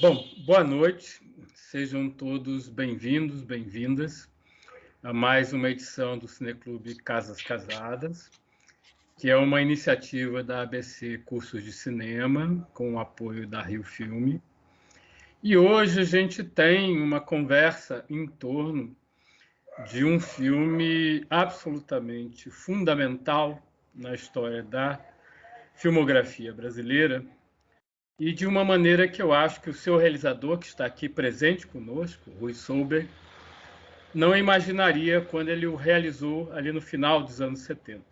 Bom, boa noite, sejam todos bem-vindos, bem-vindas a mais uma edição do Cineclube Casas Casadas, que é uma iniciativa da ABC Cursos de Cinema, com o apoio da Rio Filme. E hoje a gente tem uma conversa em torno de um filme absolutamente fundamental na história da filmografia brasileira, e de uma maneira que eu acho que o seu realizador, que está aqui presente conosco, Rui Sober, não imaginaria quando ele o realizou ali no final dos anos 70.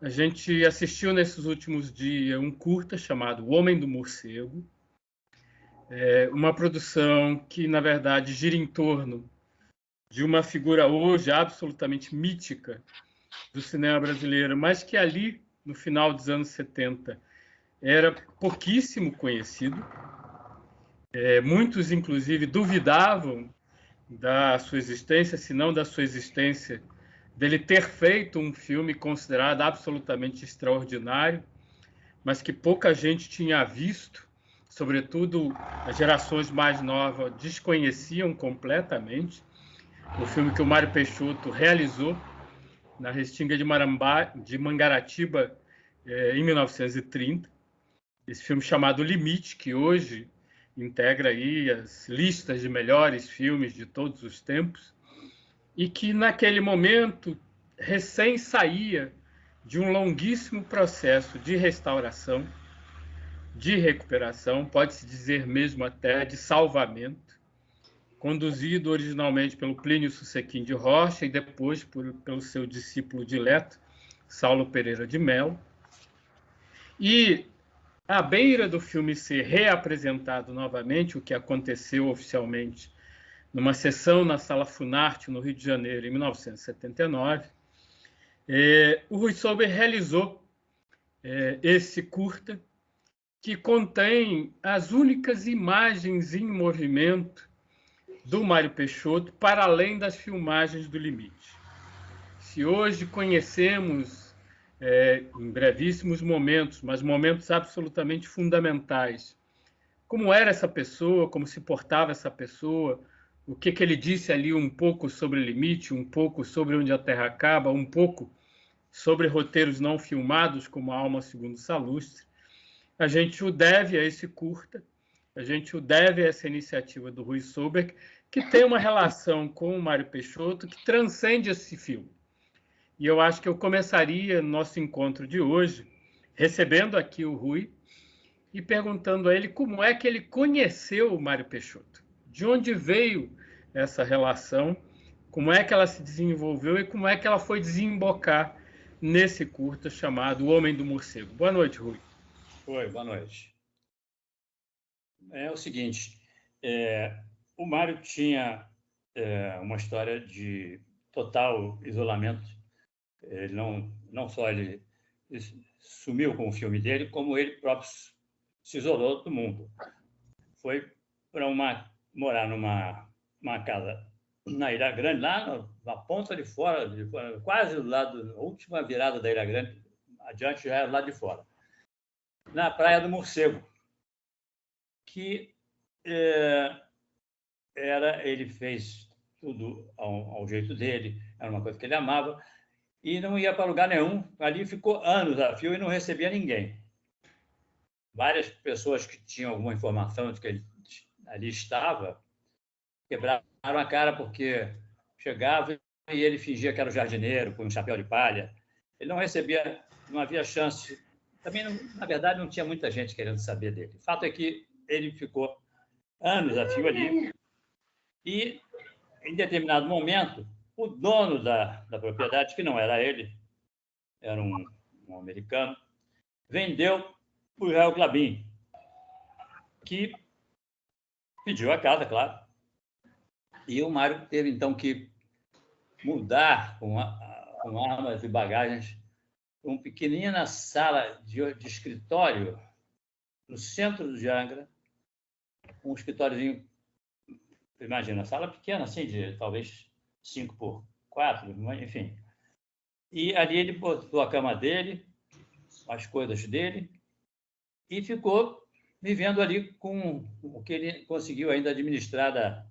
A gente assistiu nesses últimos dias um curta chamado O Homem do Morcego, uma produção que, na verdade, gira em torno de uma figura hoje absolutamente mítica do cinema brasileiro, mas que ali, no final dos anos 70, era pouquíssimo conhecido. Muitos, inclusive, duvidavam da sua existência, se não da sua existência, dele ter feito um filme considerado absolutamente extraordinário, mas que pouca gente tinha visto, sobretudo as gerações mais novas desconheciam completamente. O filme que o Mário Peixoto realizou na Restinga de Mangaratiba, em 1930. Esse filme chamado Limite, que hoje integra aí as listas de melhores filmes de todos os tempos, e que naquele momento recém saía de um longuíssimo processo de restauração, de recuperação, pode-se dizer mesmo até de salvamento, conduzido originalmente pelo Plínio Susequim de Rocha e depois pelo seu discípulo dileto, Saulo Pereira de Mello. E à beira do filme ser reapresentado novamente, o que aconteceu oficialmente numa sessão na Sala Funarte, no Rio de Janeiro, em 1979, o Rui Sober realizou esse curta, que contém as únicas imagens em movimento do Mário Peixoto, para além das filmagens do Limite. Se hoje conhecemos, em brevíssimos momentos, mas momentos absolutamente fundamentais, como era essa pessoa, como se portava essa pessoa, o que ele disse ali um pouco sobre o Limite, um pouco sobre Onde a Terra Acaba, um pouco sobre roteiros não filmados, como A Alma Segundo Salustre, a gente o deve a esse curta, a gente o deve a essa iniciativa do Rui Sober, que tem uma relação com o Mário Peixoto que transcende esse filme. E eu acho que eu começaria nosso encontro de hoje recebendo aqui o Rui e perguntando a ele como é que ele conheceu o Mário Peixoto. De onde veio essa relação, como é que ela se desenvolveu e como é que ela foi desembocar nesse curta chamado O Homem do Morcego. Boa noite, Rui. Oi, boa noite. É o seguinte, o Mário tinha uma história de total isolamento. Ele não só ele sumiu com o filme dele, como ele próprio se isolou do mundo. Foi para morar numa casa na Ilha Grande, lá na ponta de fora, quase do lado, na última virada da Ilha Grande, adiante já era lá de fora, na Praia do Morcego, que ele fez tudo ao jeito dele, era uma coisa que ele amava, e não ia para lugar nenhum. Ali ficou anos a fio e não recebia ninguém. Várias pessoas que tinham alguma informação de que ele ali estava quebraram a cara porque chegava e ele fingia que era o jardineiro com um chapéu de palha. Ele não recebia, não havia chance. Também, na verdade, não tinha muita gente querendo saber dele. O fato é que ele ficou anos a fio ali e, em determinado momento, o dono da propriedade, que não era ele, era um americano, vendeu para o Israel Clabin, que pediu a casa, claro. E o Mário teve, então, que mudar com armas e bagagens para uma pequenina sala de escritório no centro de Angra, um escritóriozinho, imagina, sala pequena, assim, de talvez 5x4, enfim. E ali ele botou a cama dele, as coisas dele, e ficou vivendo ali com o que ele conseguiu ainda administrar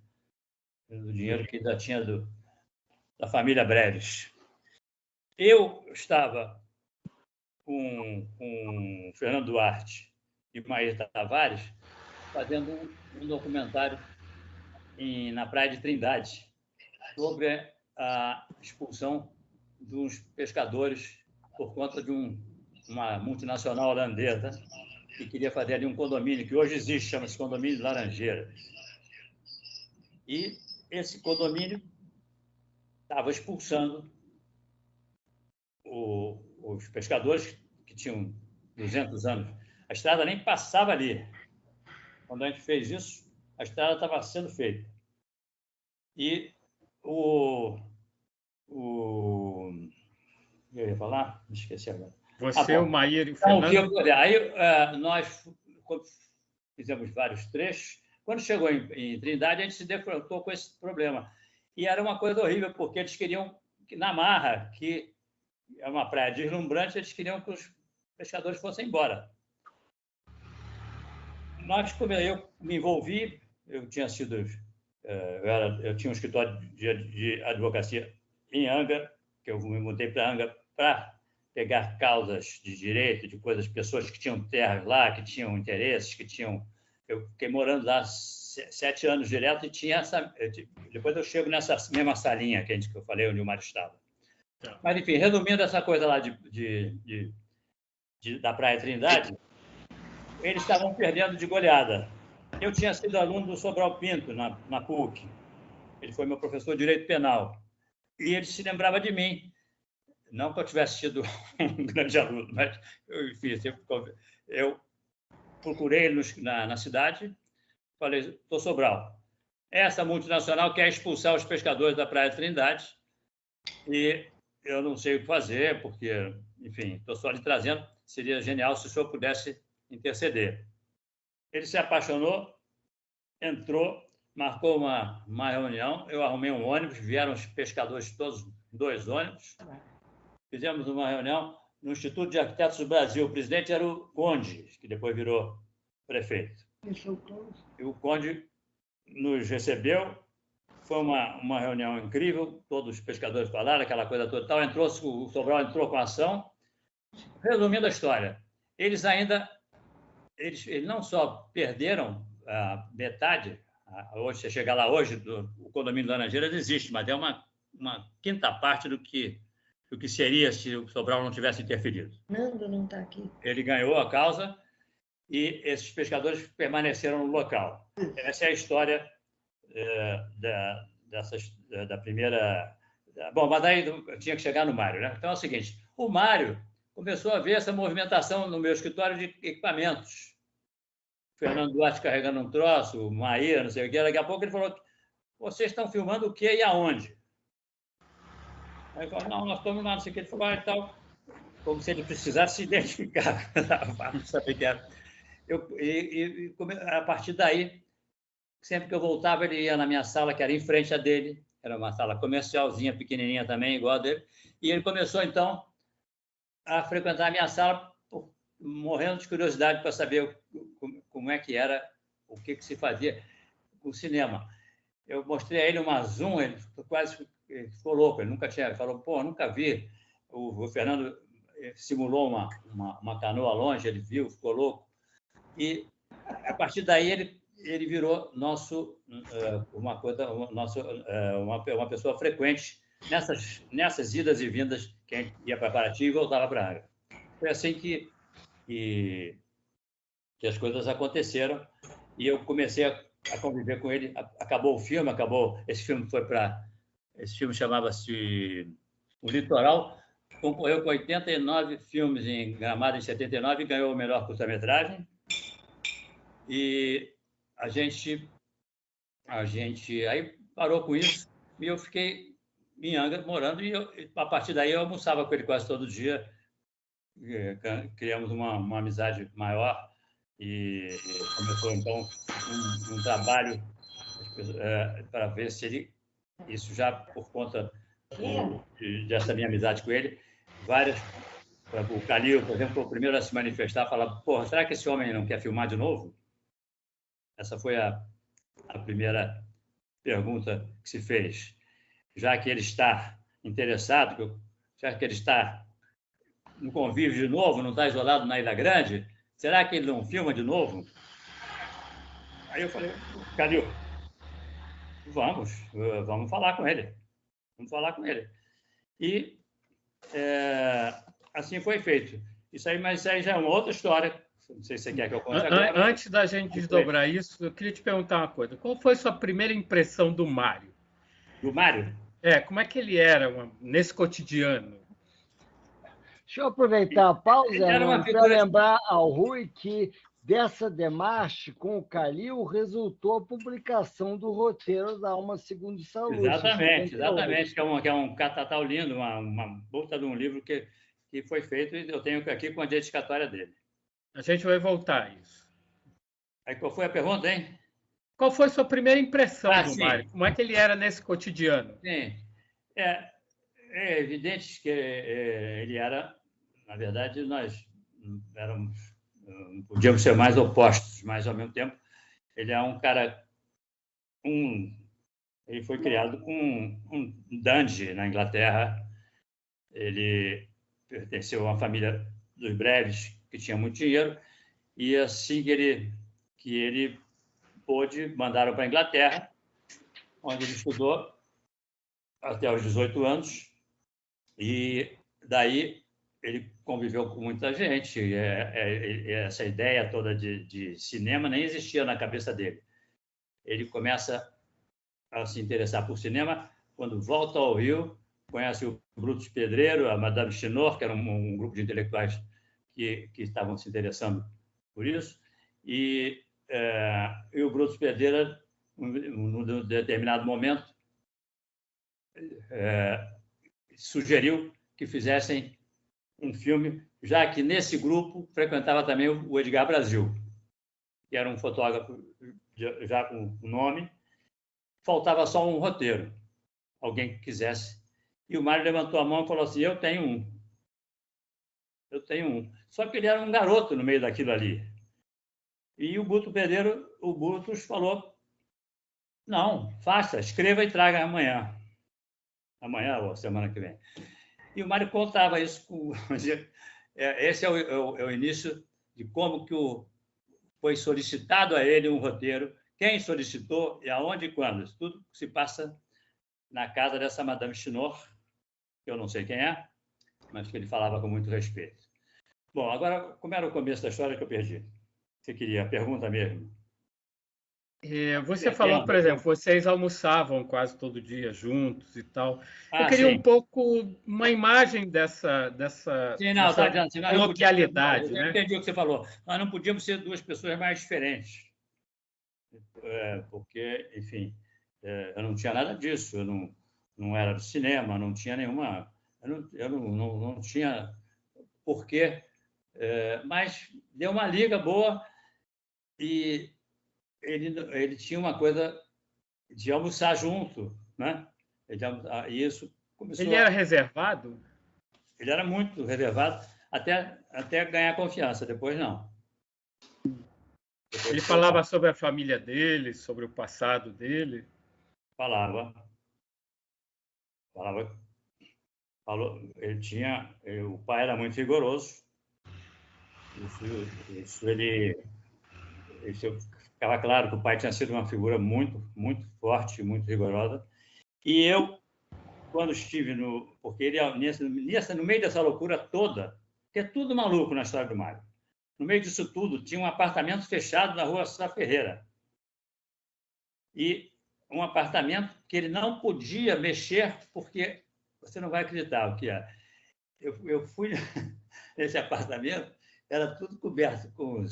do dinheiro que ainda tinha da família Breves. Eu estava com Fernando Duarte e Maíra Tavares fazendo um documentário na Praia de Trindade sobre a expulsão dos pescadores por conta de uma multinacional holandesa que queria fazer ali um condomínio, que hoje existe, chama-se Condomínio de Laranjeira. E esse condomínio estava expulsando os pescadores que tinham 200 anos. A estrada nem passava ali. Quando a gente fez isso, a estrada estava sendo feita. E eu ia falar? Me esqueci agora. Você, o Maíra e o Fernando? Aí nós fizemos vários trechos. Quando chegou em Trindade, a gente se defrontou com esse problema. E era uma coisa horrível, porque eles queriam, na Marra, que é uma praia deslumbrante, eles queriam que os pescadores fossem embora. Eu me envolvi, eu tinha um escritório de advocacia em Angra, que eu me mudei para Angra para pegar causas de direito, de pessoas que tinham terras lá, que tinham interesses, Eu fiquei morando lá 7 anos direto e tinha essa... Depois eu chego nessa mesma salinha que eu falei, onde o Mário estava. Mas, enfim, resumindo essa coisa lá da Praia Trindade, eles estavam perdendo de goleada. Eu tinha sido aluno do Sobral Pinto, na PUC. Ele foi meu professor de Direito Penal. E ele se lembrava de mim. Não que eu tivesse sido um grande aluno, mas eu procurei ele na cidade, falei, estou Sobral. Essa multinacional quer expulsar os pescadores da Praia Trindade e eu não sei o que fazer, porque, enfim, estou só lhe trazendo. Seria genial se o senhor pudesse interceder. Ele se apaixonou, entrou, marcou uma reunião, eu arrumei um ônibus, vieram os pescadores todos, 2 ônibus, fizemos uma reunião no Instituto de Arquitetos do Brasil. O presidente era o Conde, que depois virou prefeito. E o Conde nos recebeu, foi uma reunião incrível, todos os pescadores falaram, aquela coisa toda, tal. O Sobral entrou com a ação. Resumindo a história, eles não só perderam a metade, hoje, você chegar lá hoje, o condomínio de Laranjeiras existe, mas é uma quinta parte do que seria se o Sobral não tivesse interferido. Nando não está aqui. Ele ganhou a causa e esses pescadores permaneceram no local. Essa é a história da primeira... Bom, mas daí eu tinha que chegar no Mário, né? Então é o seguinte, o Mário começou a ver essa movimentação no meu escritório de equipamentos. Fernando Duarte carregando um troço, o Maíra, não sei o quê. Daqui a pouco ele falou, vocês estão filmando o quê e aonde? Aí eu falei, não, nós estamos lá, não sei o que. Ele falou, e tal, como se ele precisasse se identificar para saber que era. A partir daí, sempre que eu voltava, ele ia na minha sala, que era em frente a dele, era uma sala comercialzinha, pequenininha também, igual a dele, e ele começou, então, a frequentar a minha sala, morrendo de curiosidade para saber como é que era, o que se fazia com o cinema. Eu mostrei a ele uma Zoom, ele quase ficou louco, ele nunca tinha, ele falou, pô, nunca vi. O Fernando simulou uma canoa longe, ele viu, ficou louco. E, a partir daí, ele virou uma pessoa frequente nessas idas e vindas que a gente ia para Paraty e voltava para Angra. Foi assim que as coisas aconteceram e eu comecei a conviver com ele. Acabou o filme, esse filme chamava-se O Litoral, concorreu com 89 filmes em Gramado em 79 e ganhou o melhor curta-metragem. E a gente aí parou com isso e eu fiquei em Angra morando e a partir daí eu almoçava com ele quase todo dia. Criamos uma amizade maior e começou então um trabalho para ver se isso já por conta dessa minha amizade com ele, o Calil, por exemplo, foi o primeiro a se manifestar, falar, porra, será que esse homem não quer filmar de novo? Essa foi a primeira pergunta que se fez. Já que ele está interessado, já que ele está no convívio de novo, não está isolado na Ilha Grande, será que ele não filma de novo? Aí eu falei, Calil, vamos falar com ele. Vamos falar com ele. E assim foi feito. Mas isso aí já é uma outra história. Não sei se você quer que eu conte agora. Antes da gente desdobrar isso, eu queria te perguntar uma coisa. Qual foi a sua primeira impressão do Mário? Do Mário? Como é que ele era nesse cotidiano? Deixa eu aproveitar a pausa para lembrar ao Rui que dessa demarche com o Calil resultou a publicação do roteiro da Alma Segundo Salute. Exatamente, que é um catatal lindo, uma puta de um livro que foi feito e eu tenho aqui com a dedicatória dele. A gente vai voltar a isso. Aí qual foi a pergunta, hein? Qual foi a sua primeira impressão do Mário? Como é que ele era nesse cotidiano? Sim, é evidente que ele era, na verdade, nós não podíamos ser mais opostos, mas ao mesmo tempo ele é um cara, ele foi criado com um Dundee na Inglaterra, ele pertenceu a uma família dos breves que tinha muito dinheiro e assim que ele pôde, mandaram para a Inglaterra, onde ele estudou até os 18 anos e daí ele conviveu com muita gente. Essa ideia toda de cinema nem existia na cabeça dele. Ele começa a se interessar por cinema quando volta ao Rio, conhece o Brutus Pedreiro, a Madame Chinor, que era um grupo de intelectuais que estavam se interessando por isso, e o Brutus Pedreiro, num determinado momento, sugeriu que fizessem um filme, já que nesse grupo frequentava também o Edgar Brasil, que era um fotógrafo já com nome. Faltava só um roteiro, alguém que quisesse. E o Mário levantou a mão e falou assim, eu tenho um. Só que ele era um garoto no meio daquilo ali. E o Brutus falou, não, faça, escreva e traga amanhã. Amanhã ou semana que vem. E o Mário contava isso. Esse é o início de como que foi solicitado a ele um roteiro, quem solicitou e aonde e quando. Isso tudo se passa na casa dessa Madame Chinor, que eu não sei quem é, mas que ele falava com muito respeito. Bom, agora, como era o começo da história que eu perdi? Você queria a pergunta mesmo? Você falou, por exemplo, vocês almoçavam quase todo dia juntos e tal. Eu queria sim. um pouco uma imagem dessa coloquialidade. Eu entendi o que você falou. Nós não podíamos ser duas pessoas mais diferentes. Porque, enfim, eu não tinha nada disso. Eu não era do cinema, não tinha nenhuma... Eu não tinha porquê. Mas deu uma liga boa e ele tinha uma coisa de almoçar junto, né? Isso começou. Ele era reservado? Ele era muito reservado até ganhar confiança. Depois não. Ele falava sobre a família dele, sobre o passado dele? Falava. Ele tinha. O pai era muito rigoroso. Isso ficava claro que o pai tinha sido uma figura muito, muito forte, muito rigorosa. E eu, quando estive porque ele, no meio dessa loucura toda, que é tudo maluco na história do Mário, no meio disso tudo, tinha um apartamento fechado na rua Sá Ferreira. E um apartamento que ele não podia mexer, porque você não vai acreditar o que é. Eu fui nesse apartamento, era tudo coberto com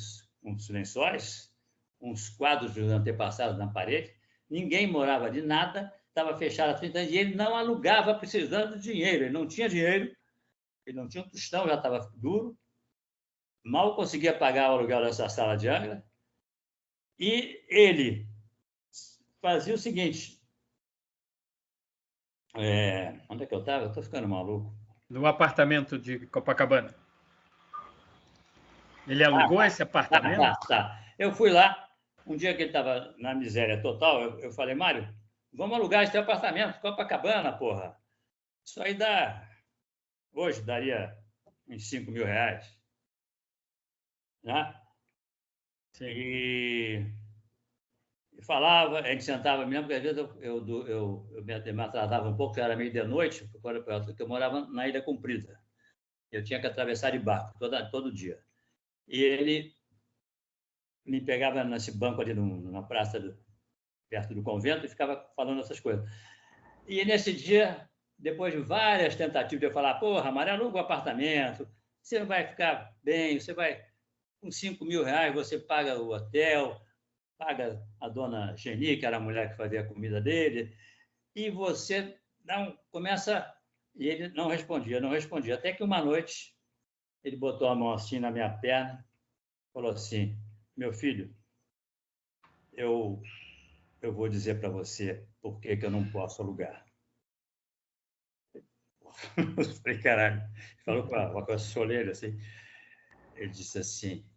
uns lençóis, uns quadros dos antepassados na parede, ninguém morava de nada, estava fechado há 30 anos, e ele não alugava precisando de dinheiro, ele não tinha dinheiro, ele não tinha um tostão, já estava duro, mal conseguia pagar o aluguel dessa sala de aula, e ele fazia o seguinte, onde é que eu estava? Eu estou ficando maluco. No apartamento de Copacabana. Ele alugou esse apartamento? Tá. Eu fui lá Um dia que ele estava na miséria total, eu falei, Mário, vamos alugar esse apartamento, Copacabana, porra. Isso aí hoje daria uns 5 mil reais. Né? Sim. E falava, a gente sentava, me lembro que às vezes eu me atrasava um pouco, era meio de noite, porque eu morava na Ilha Comprida. Eu tinha que atravessar de barco todo dia. E ele me pegava nesse banco ali na praça perto do convento e ficava falando essas coisas. E nesse dia, depois de várias tentativas de eu falar, porra, Mário, aluga um apartamento, você vai ficar bem, você vai, com 5 mil reais, você paga o hotel, paga a dona Geni, que era a mulher que fazia a comida dele, e você começa... E ele não respondia. Até que uma noite, ele botou a mão assim na minha perna, falou assim, meu filho, eu vou dizer para você por que eu não posso alugar. Eu falei, caralho. Falou com a soleira assim. Ele disse assim,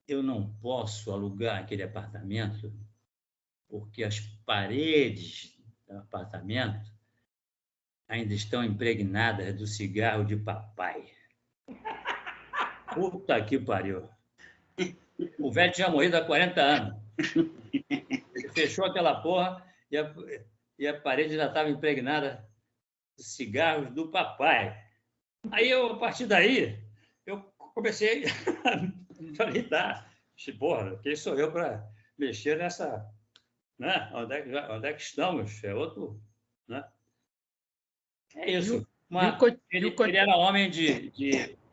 eu não posso alugar aquele apartamento porque as paredes do apartamento ainda estão impregnadas do cigarro de papai. Puta que pariu. O velho tinha morrido há 40 anos. Ele fechou aquela porra e a parede já estava impregnada dos cigarros do papai. Aí, a partir daí, eu comecei a lidar. Porra, quem sou eu para mexer nessa... Né? Onde é que estamos? É outro... Né? É isso. Ele era homem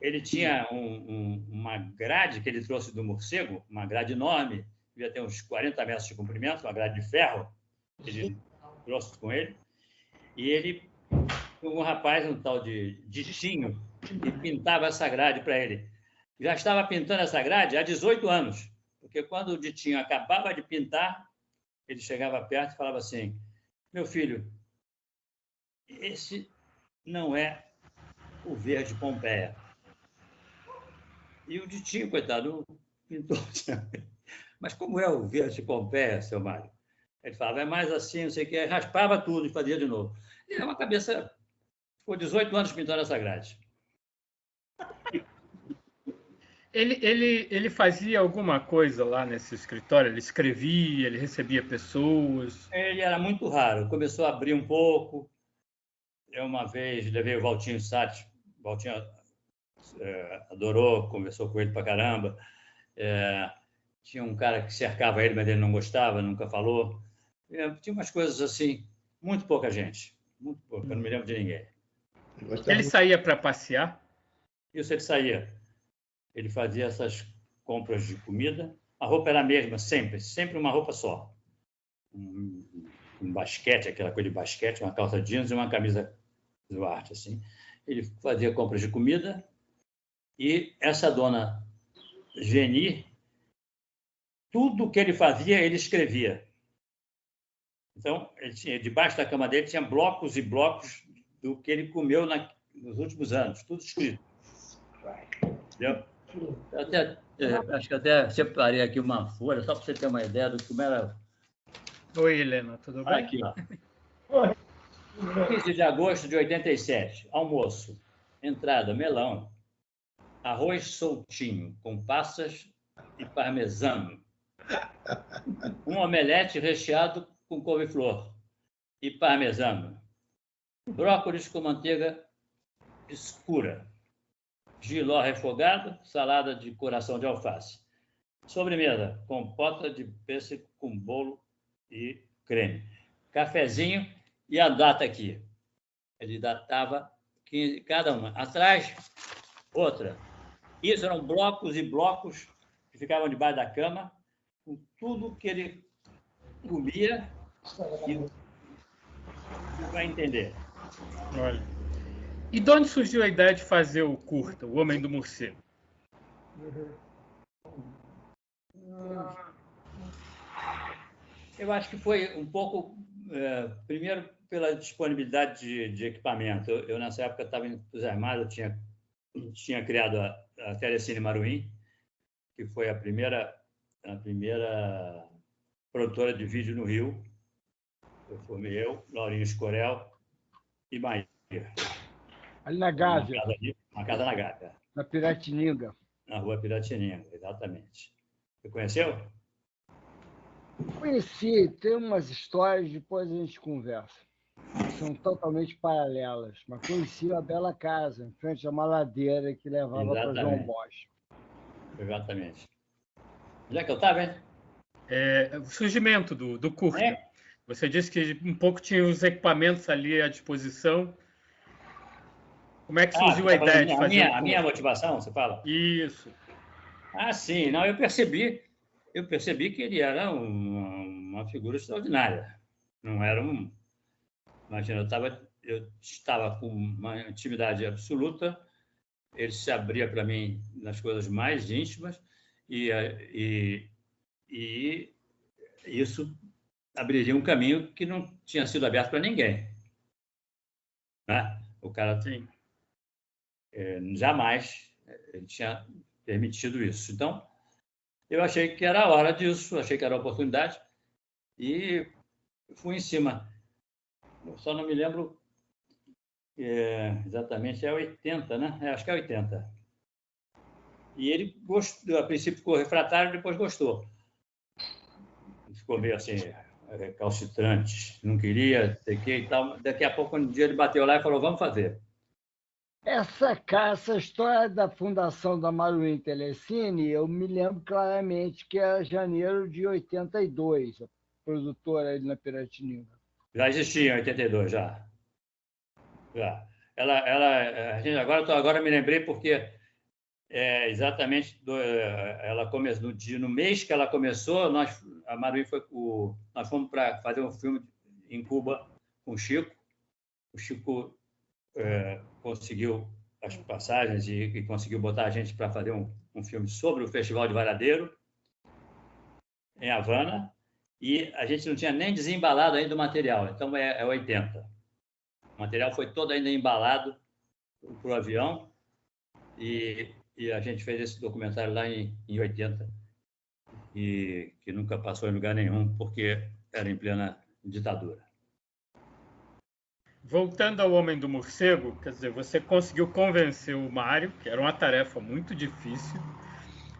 ele tinha uma grade que ele trouxe do morcego, uma grade enorme, devia ter uns 40 metros de comprimento, uma grade de ferro, que ele trouxe com ele. E ele, um rapaz, um tal de Ditinho, que pintava essa grade para ele. Já estava pintando essa grade há 18 anos, porque quando o Ditinho acabava de pintar, ele chegava perto e falava assim, meu filho, esse não é o verde Pompeia. E o Ditinho, coitado, pintou. Mas como é o verde Pompeia, seu Mário? Ele falava, é mais assim, não sei o que, raspava tudo e fazia de novo. E é uma cabeça... Ficou 18 anos pintando essa grade. Ele fazia alguma coisa lá nesse escritório? Ele escrevia, ele recebia pessoas? Ele era muito raro. Começou a abrir um pouco. Eu, uma vez, levei o Valtinho Sati. O Valtinho adorou, conversou com ele pra caramba. Tinha um cara que cercava ele, mas ele não gostava, nunca falou. Tinha umas coisas assim, muito pouca gente. Muito pouca, eu não me lembro de ninguém. Ele saía para passear? Isso, ele saía. Ele fazia essas compras de comida. A roupa era a mesma, sempre uma roupa só. Um basquete, aquela coisa de basquete, uma calça jeans e uma camisa Duarte, assim. Ele fazia compras de comida e essa dona Geni, tudo que ele fazia, ele escrevia. Então, ele tinha, debaixo da cama dele tinha blocos e blocos do que ele comeu nos últimos anos, tudo escrito. Entendeu? Acho que até separei aqui uma folha, só para você ter uma ideia do como era. Oi, Helena, tudo bem? Aqui, ó. 15 de agosto de 87, almoço. Entrada, melão. Arroz soltinho, com passas e parmesano. Um omelete recheado com couve-flor e parmesano. Brócolis com manteiga escura. Jiló refogado, salada de coração de alface. Sobremesa, compota de pêssego com bolo e creme. Cafezinho e a data aqui. Ele datava 15, cada uma. Atrás, outra. Isso eram blocos e blocos que ficavam debaixo da cama, com tudo que ele comia e vai entender. Olha. E de onde surgiu a ideia de fazer o curta, O Homem do Morcego? Eu acho que foi um pouco, primeiro, pela disponibilidade de equipamento. Eu, nessa época, estava entusiasmado, tinha criado a Telecine Maruim, que foi a primeira a primeira produtora de vídeo no Rio. Eu formei eu, Laurinho Escorel e Maíra. Ali na Gávea. Uma casa na Gávea. Na Piratininga. Na rua Piratininga, exatamente. Você conheceu? Conheci, tem umas histórias, depois a gente conversa. São totalmente paralelas, mas conheci a bela casa, em frente a uma ladeira que levava para João Bosch. Exatamente. Onde é que eu estava, hein? O surgimento do curta. Você disse que um pouco tinha os equipamentos ali à disposição. Como é que surgiu a ideia de fazer a minha motivação, você fala? Isso. Sim. Não, eu percebi que ele era uma figura extraordinária. Não era um... Imagina, eu estava com uma intimidade absoluta, ele se abria para mim nas coisas mais íntimas e isso abriria um caminho que não tinha sido aberto para ninguém. Né? O cara jamais ele tinha permitido isso. Então, eu achei que era a hora disso, achei que era a oportunidade e fui em cima. Eu só não me lembro exatamente, é 80, né? Acho que é 80. E ele gostou, a princípio ficou refratário, depois gostou. Ficou meio assim, recalcitrante, não queria ter que e tal. Daqui a pouco, um dia ele bateu lá e falou, vamos fazer. Essa história da fundação da Maruim Telecine, eu me lembro claramente que era janeiro de 82, a produtora ali na Piratininga. Já existia em 82, já. Agora me lembrei porque exatamente no mês que ela começou, a Maruim nós fomos para fazer um filme em Cuba com o Chico. O Chico conseguiu as passagens e conseguiu botar a gente para fazer um filme sobre o Festival de Varadeiro, em Havana, e a gente não tinha nem desembalado ainda o material, então é 80. O material foi todo ainda embalado para o avião e a gente fez esse documentário lá em 80, e que nunca passou em lugar nenhum, porque era em plena ditadura. Voltando ao Homem do Morcego, quer dizer, você conseguiu convencer o Mário, que era uma tarefa muito difícil,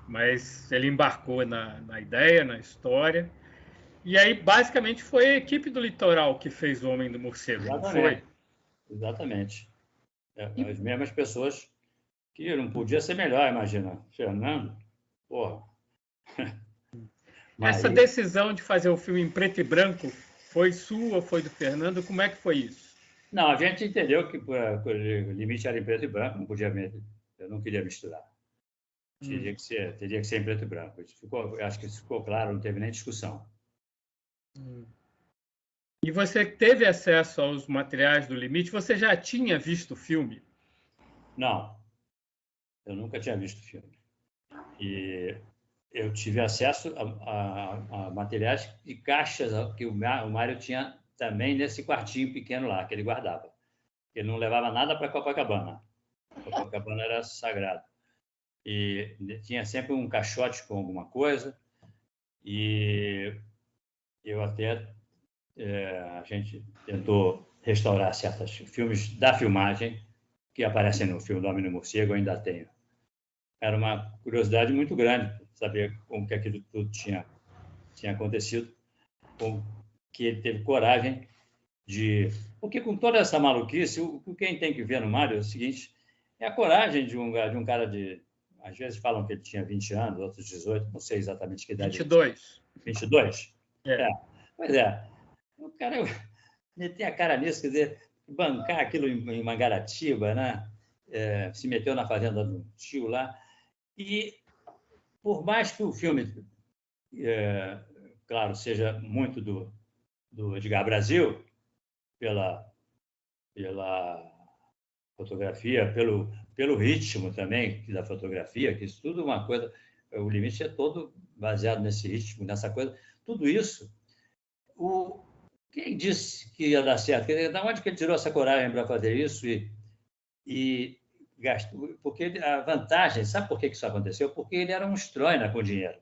mas ele embarcou na ideia, na história. E aí, basicamente, foi a equipe do Litoral que fez o Homem do Morcego, não foi? Exatamente. As mesmas pessoas que não podia ser melhor, imagina. Fernando, porra. Essa decisão de fazer o filme em preto e branco foi sua, foi do Fernando? Como é que foi isso? Não, a gente entendeu que o limite era em preto e branco, não podia, eu não queria misturar. Teria que ser em preto e branco. Acho que isso ficou claro, não teve nem discussão. E você teve acesso aos materiais do Limite? Você já tinha visto o filme? Não, eu nunca tinha visto o filme. E eu tive acesso a materiais e caixas que o Mário tinha também nesse quartinho pequeno lá, que ele guardava. Ele não levava nada para Copacabana. Copacabana era sagrado. E tinha sempre um caixote com alguma coisa. E eu até... a gente tentou restaurar certos filmes da filmagem que aparecem no filme do Homem do Morcego, eu ainda tenho. Era uma curiosidade muito grande saber como que aquilo tudo tinha acontecido, como que ele teve coragem de... Porque com toda essa maluquice, quem tem que ver no Mário é o seguinte, é a coragem de um cara de... Às vezes falam que ele tinha 20 anos, outros 18, não sei exatamente que idade. 22. 22? Pois é. O cara meter a cara nisso, quer dizer, bancar aquilo em Mangaratiba, né? Se meteu na fazenda do tio lá. E, por mais que o filme, claro, seja muito do Edgar Brasil, pela fotografia, pelo ritmo também da fotografia, que isso tudo é uma coisa... O Limite é todo baseado nesse ritmo, nessa coisa. Tudo isso... Quem disse que ia dar certo? Quer dizer, de onde que ele tirou essa coragem para fazer isso e gastou? Porque a vantagem, sabe por que isso aconteceu? Porque ele era um estróina com dinheiro.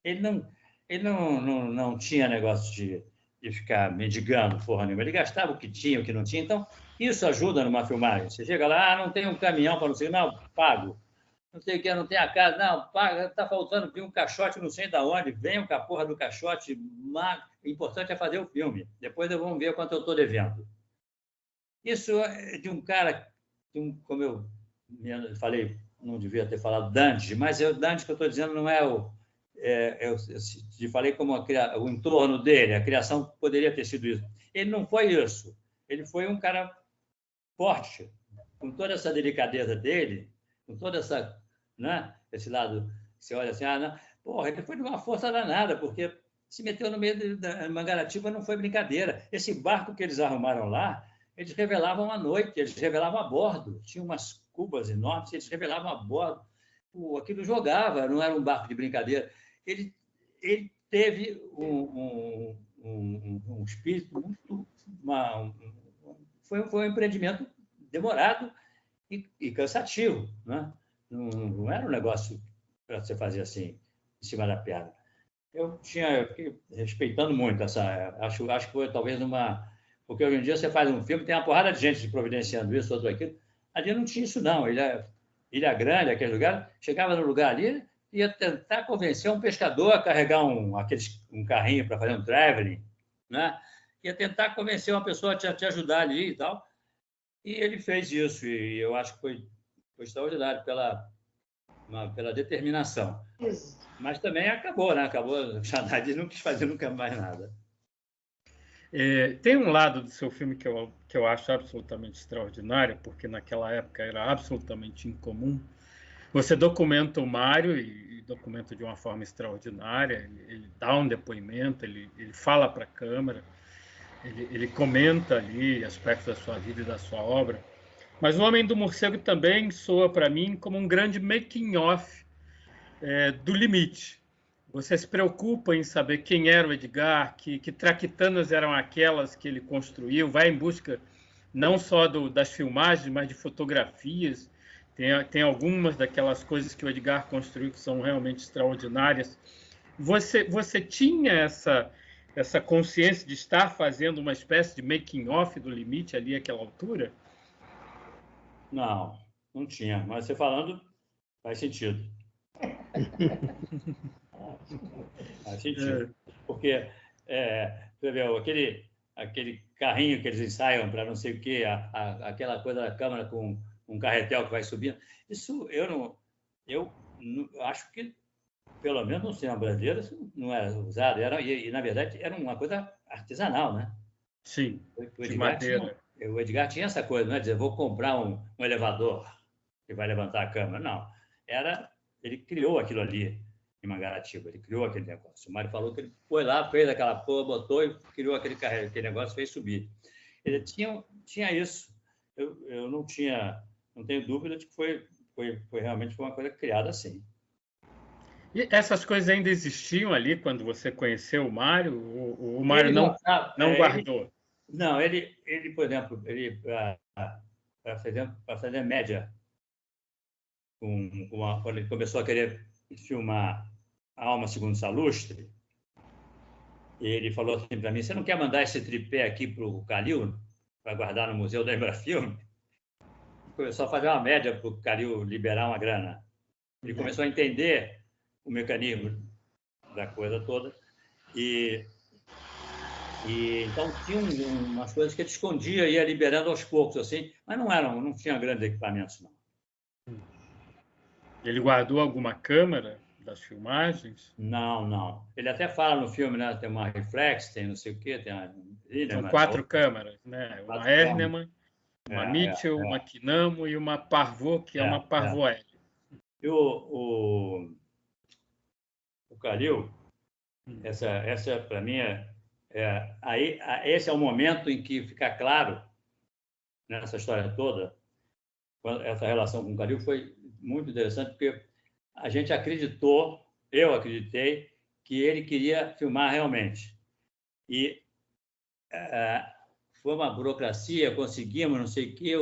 Ele não tinha negócio de ficar mendigando porra nenhuma. Ele gastava o que tinha, o que não tinha. Então, isso ajuda numa filmagem. Você chega lá, não tem um caminhão para não sei, não, pago. Não sei o que, não tem a casa, não, paga, está faltando um caixote, não sei de onde, venham com a porra do caixote. O importante é fazer o filme. Depois vamos ver quanto eu estou devendo. Isso é de um cara, como eu falei, não devia ter falado Dante, mas o Dante que eu estou dizendo não é o. Eu te falei como o entorno dele, a criação poderia ter sido isso. Ele não foi isso. Ele foi um cara forte, com toda essa delicadeza dele, com toda essa, né, esse lado, você olha assim, não, porra, ele foi de uma força danada, porque se meteu no meio da Mangaratiba, não foi brincadeira. Esse barco que eles arrumaram lá, eles revelavam à noite, eles revelavam a bordo, tinha umas cubas enormes, eles revelavam a bordo. Aquilo jogava, não era um barco de brincadeira. Ele teve um espírito muito... Foi um empreendimento demorado e cansativo, né? Não era um negócio para você fazer assim, em cima da perna. Eu fiquei respeitando muito essa... Acho que foi talvez porque hoje em dia você faz um filme, tem uma porrada de gente providenciando isso, outro aquilo. Ali não tinha isso, não. Ilha Grande, aquele lugar, chegava no lugar ali, ia tentar convencer um pescador a carregar um carrinho para fazer um traveling, né? Ia tentar convencer uma pessoa a te ajudar ali e tal. E ele fez isso, e eu acho que foi extraordinário pela determinação. Mas também acabou, né? Acabou, o Haddad não quis fazer nunca mais nada. Tem um lado do seu filme que eu acho absolutamente extraordinário, porque naquela época era absolutamente incomum. Você documenta o Mário e documenta de uma forma extraordinária. Ele dá um depoimento, ele fala para a câmera, ele comenta ali aspectos da sua vida e da sua obra. Mas O Homem do Morcego também soa para mim como um grande making-off do Limite. Você se preocupa em saber quem era o Edgar, que traquitanas eram aquelas que ele construiu, vai em busca não só das filmagens, mas de fotografias. Tem algumas daquelas coisas que o Edgar construiu que são realmente extraordinárias. Você tinha essa consciência de estar fazendo uma espécie de making-off do Limite ali àquela altura? Não tinha. Mas você falando, faz sentido. Faz sentido. Porque você vê, aquele carrinho que eles ensaiam para não sei o quê, aquela coisa da câmera com um carretel que vai subindo, isso eu acho que, pelo menos no cinema brasileiro, isso não era usado. E, na verdade, era uma coisa artesanal, né? Sim, de madeira. O Edgar tinha essa coisa, não é dizer, vou comprar um elevador que vai levantar a câmera. Não. Ele criou aquilo ali em Mangaratiba, ele criou aquele negócio. O Mário falou que ele foi lá, fez aquela porra, botou e criou aquele negócio, fez subir. Ele tinha isso. Eu não tenho dúvida de que realmente foi uma coisa criada assim. E essas coisas ainda existiam ali quando você conheceu o Mário? O Mário não guardou? Ele, por exemplo, para fazer média, quando ele começou a querer filmar A Alma Segundo Salustre, ele falou assim para mim, você não quer mandar esse tripé aqui para o Calil, para guardar no Museu da Embrafilme? Começou a fazer uma média para o Calil liberar uma grana. Ele começou a entender o mecanismo da coisa toda e então tinha umas coisas que ele escondia e ia liberando aos poucos, assim, mas não tinha grandes equipamentos, não. Ele guardou alguma câmera das filmagens? Não. Ele até fala no filme, né? Tem uma reflex, tem não sei o quê, são 4 câmeras, né? Uma Ernemann, uma Mitchell, uma Kinamo e uma Parvot, que é uma Parvot L. E o Calil, essa para mim esse é o momento em que fica claro nessa história toda. Essa relação com o Calil foi muito interessante porque a gente eu acreditei que ele queria filmar realmente. E foi uma burocracia, conseguimos, não sei o quê,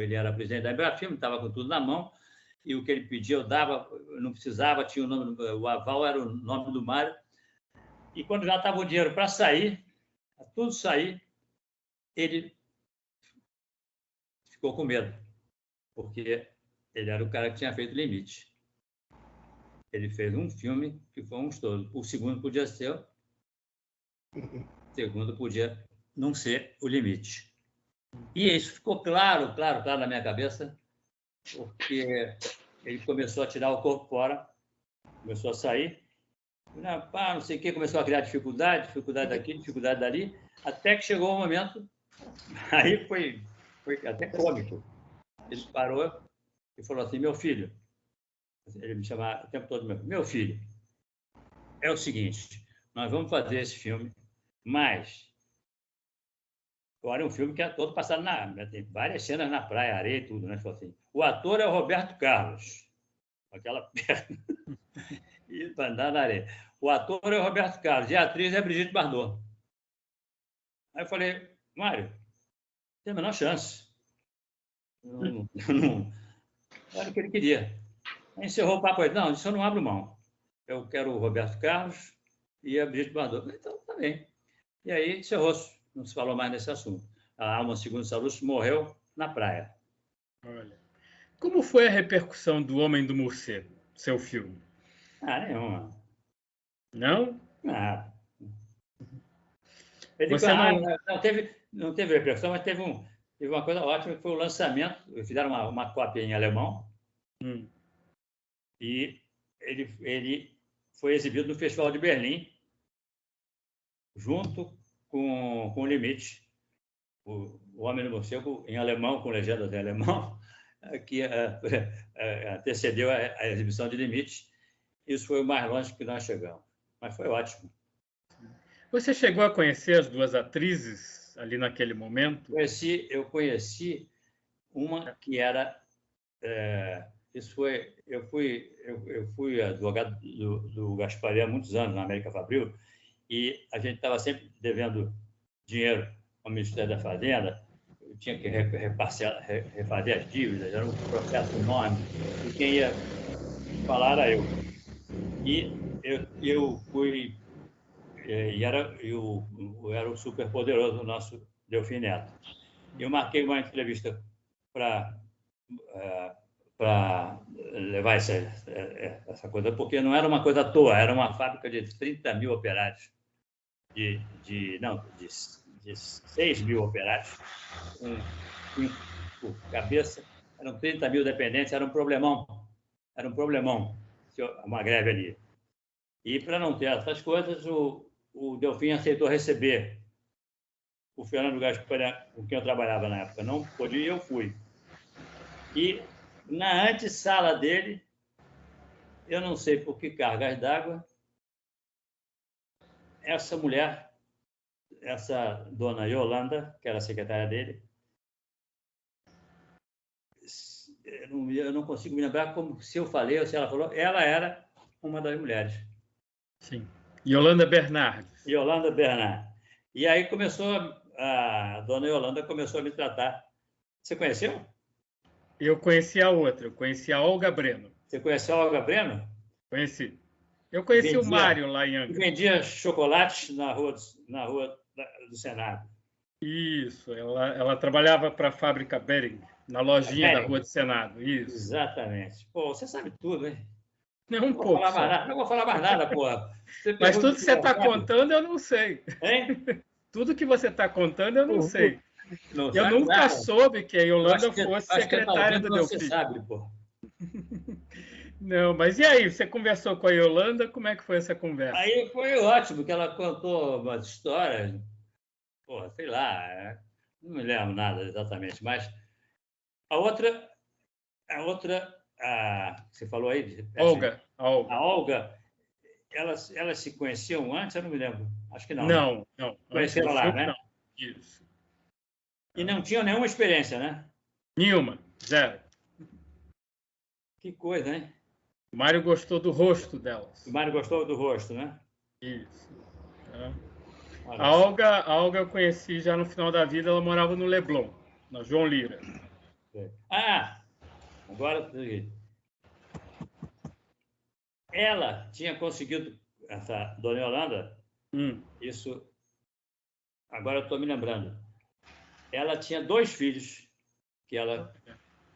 ele era presidente da Embrafilme, estava com tudo na mão, e o que ele pedia eu dava, não precisava, tinha o nome, o aval era o nome do Mário. E quando já estava o dinheiro para sair, tudo sair, ele ficou com medo, porque ele era o cara que tinha feito o Limite. Ele fez um filme que foi um estouro. O segundo podia ser, o segundo podia não ser o Limite. E isso ficou claro na minha cabeça, porque ele começou a tirar o corpo fora, começou a sair, não sei o que, começou a criar dificuldade daqui, dificuldade dali, até que chegou o momento, aí foi até cômico. Ele parou e falou assim: meu filho, ele me chamava o tempo todo, meu filho, é o seguinte, nós vamos fazer esse filme, mas agora é um filme que é todo passado tem várias cenas na praia, areia e tudo, né? Assim, o ator é o Roberto Carlos, com aquela perna, e para andar na areia. O ator é o Roberto Carlos e a atriz é a Brigitte Bardot. Aí eu falei: Mário, tem a menor chance. Não, era o que ele queria. Aí encerrou o papo aí. Não, isso eu não abro mão. Eu quero o Roberto Carlos e a Brigitte Bardot. Então, tá bem. E aí encerrou-se. Não se falou mais nesse assunto. A Alma Segundo Salus morreu na praia. Olha. Como foi a repercussão do Homem do Morcego, seu filme? Nenhuma. Não? Nada. Você não teve repercussão, mas teve uma coisa ótima, que foi o lançamento. Fizeram uma cópia em alemão. E ele foi exibido no Festival de Berlim, junto com o Limite, o Homem do Morcego, em alemão, com legendas em alemão, que antecedeu a exibição de Limite. Isso foi o mais longe que nós chegamos. Mas foi ótimo. Você chegou a conhecer as duas atrizes ali naquele momento? Eu conheci uma que era... eu fui advogado do Gaspari há muitos anos, na América Fabril, e a gente estava sempre devendo dinheiro ao Ministério da Fazenda, eu tinha que refazer as dívidas, era um processo enorme, e quem ia falar era eu. E eu fui... eu era o super poderoso nosso Delfim Neto. Eu marquei uma entrevista para levar essa coisa, porque não era uma coisa à toa, era uma fábrica de 30 mil operários, de 6 mil operários, por cabeça, eram 30 mil dependentes, era um problemão, uma greve ali. E, para não ter essas coisas, o Delfim aceitou receber o Fernando Gaspari, com quem eu trabalhava na época. Não podia e eu fui. E, na antessala dele, eu não sei por que cargas d'água, essa mulher, essa dona Yolanda, que era a secretária dele, eu não consigo me lembrar como se eu falei ou se ela falou, ela era uma das mulheres. Sim. Yolanda Bernardes. Yolanda Bernardes. E aí a dona Yolanda começou a me tratar. Você conheceu? Eu conheci a outra, eu conheci a Olga Breno. Você conheceu a Olga Breno? Conheci. Eu conheci o Mário lá em Angra. Vendia chocolates na rua do Senado. Isso, ela trabalhava para a fábrica Bering, na lojinha da Rua do Senado. Isso. Exatamente. Pô, você sabe tudo, hein? Não, um pouco. Não vou falar mais nada, porra. Mas tudo que você está contando, eu não sei. Hein? Tudo que você está contando, eu não sei. Eu nunca soube que a Yolanda fosse secretária do Delfim. Você sabe, pô. Não, mas e aí? Você conversou com a Yolanda? Como é que foi essa conversa? Aí foi ótimo, que ela contou umas histórias. Porra, sei lá, não me lembro nada exatamente, mas a outra, você falou aí? Olga. A Olga, elas se conheciam antes? Eu não me lembro. Acho que não. Não. Conheceram lá, né? Não. Isso. E não tinham nenhuma experiência, né? Nenhuma. Zero. Que coisa, hein? O Mário gostou do rosto delas. O Mário gostou do rosto, né? Isso. A Olga eu conheci já no final da vida, ela morava no Leblon, na João Lira. Agora ela tinha conseguido, essa dona Yolanda, isso, agora eu estou me lembrando, ela tinha 2 filhos, que ela,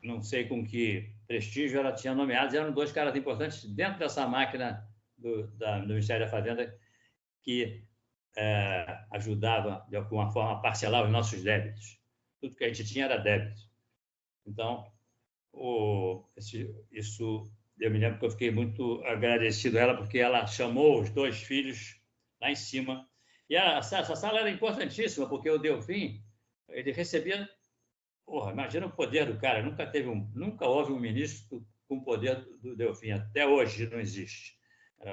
não sei com que prestígio ela tinha nomeados, eram 2 caras importantes dentro dessa máquina do Ministério da Fazenda, que ajudava, de alguma forma, a parcelar os nossos débitos. Tudo que a gente tinha era débito. Então, isso, eu me lembro que eu fiquei muito agradecido a ela, porque ela chamou os 2 filhos lá em cima. E essa sala era importantíssima, porque o Delfim, ele recebia... Porra, imagina o poder do cara. Nunca houve um ministro com o poder do Delfim. Até hoje não existe.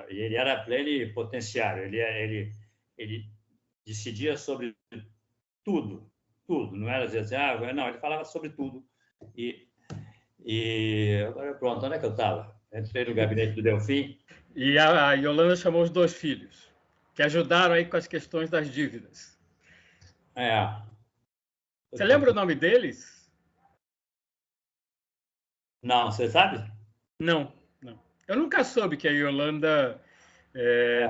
E ele era plenipotenciário. Ele decidia sobre tudo. Não era dizer assim, não, ele falava sobre tudo. E agora, pronto, onde é que eu estava? Entrei no gabinete do Delfim. E a Yolanda chamou os 2 filhos, que ajudaram aí com as questões das dívidas. Você lembra o nome deles? Não, você sabe? Não. Eu nunca soube que a Yolanda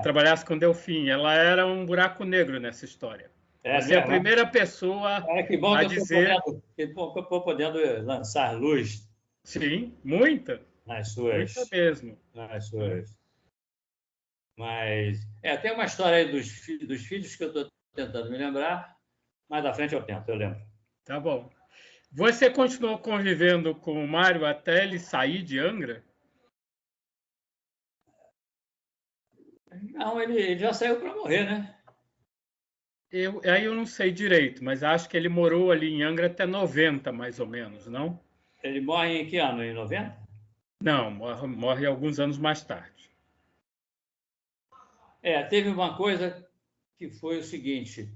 trabalhasse com Delfim. Ela era um buraco negro nessa história. Você é a primeira pessoa que bom a que dizer... eu estou podendo lançar luz. Sim, muita. Muita mesmo. Nas suas... Mas tem uma história aí dos filhos que eu estou tentando me lembrar. Mais à frente eu lembro. Tá bom. Você continuou convivendo com o Mário até ele sair de Angra? Não, ele já saiu para morrer, né? Aí eu não sei direito, mas acho que ele morou ali em Angra até 90, mais ou menos, não? Ele morre em que ano? Em 90? Não, morre alguns anos mais tarde. Teve uma coisa que foi o seguinte...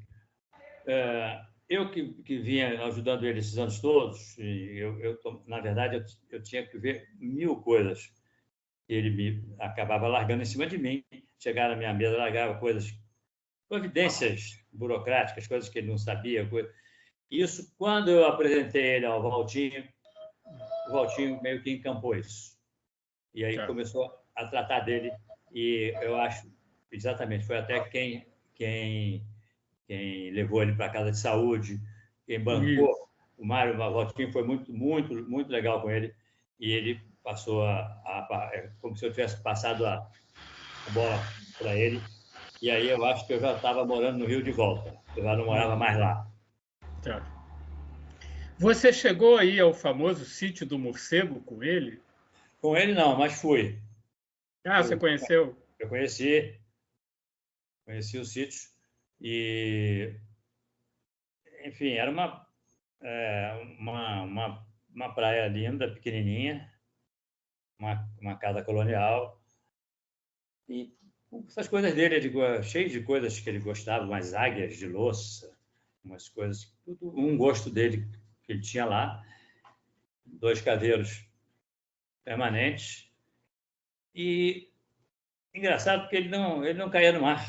eu que vinha ajudando ele esses anos todos, na verdade, eu tinha que ver 1000 coisas. Ele me acabava largando em cima de mim, chegava na minha mesa, largava providências burocráticas, coisas que ele não sabia. Isso, quando eu apresentei ele ao Valtinho, o Valtinho meio que encampou isso. E aí começou a tratar dele, e eu acho, exatamente, foi até quem levou ele para a casa de saúde, quem bancou. Isso. O Mário Valtinho foi muito, muito, muito legal com ele, e ele passou como se eu tivesse passado a bola para ele, e aí eu acho que eu já estava morando no Rio de volta, eu já não morava mais lá. Tá. Você chegou aí ao famoso sítio do morcego com ele? Com ele não, mas fui. Você conheceu? Eu conheci o sítio, e enfim, era uma praia linda, pequenininha, uma casa colonial, e essas coisas dele, cheio de coisas que ele gostava, umas águias de louça, umas coisas, tudo um gosto dele que ele tinha lá, 2 caveiros permanentes, e engraçado porque ele não caía no mar,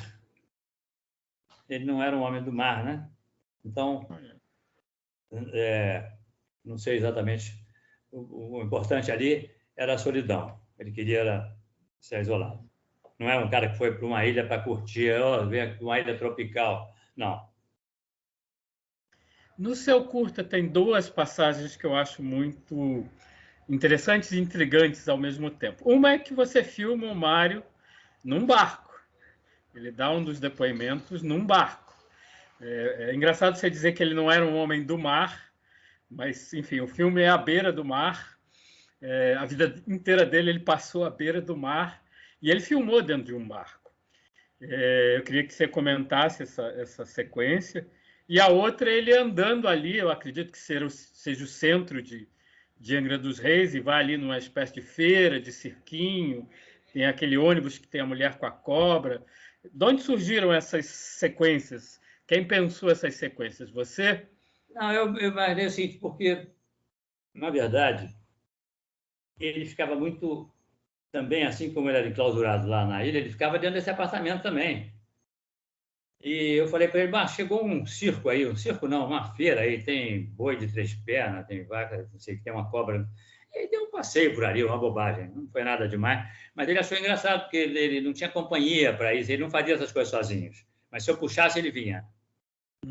ele não era um homem do mar, né? Então, não sei exatamente, o importante ali era a solidão, ele queria ser isolado. Não é um cara que foi para uma ilha para curtir, vem uma ilha tropical. Não. No seu curta tem 2 passagens que eu acho muito interessantes e intrigantes ao mesmo tempo. Uma é que você filma o Mário num barco. Ele dá um dos depoimentos num barco. É engraçado você dizer que ele não era um homem do mar, mas, enfim, o filme é à beira do mar. A vida inteira dele ele passou à beira do mar e ele filmou dentro de um barco. Eu queria que você comentasse essa sequência. E a outra, ele andando ali, eu acredito que seja o centro de Angra dos Reis, e vai ali numa espécie de feira, de cirquinho, tem aquele ônibus que tem a mulher com a cobra. De onde surgiram essas sequências? Quem pensou essas sequências? Você? Não, eu imaginei o seguinte, porque, na verdade, ele ficava muito... Também, assim como ele era enclausurado lá na ilha, ele ficava dentro desse apartamento também. E eu falei para ele, chegou um circo aí, uma feira aí, tem boi de 3 pernas, tem vaca, não sei, tem uma cobra. E deu um passeio por ali, uma bobagem, não foi nada demais. Mas ele achou engraçado, porque ele não tinha companhia para isso, ele não fazia essas coisas sozinhos. Mas se eu puxasse, ele vinha.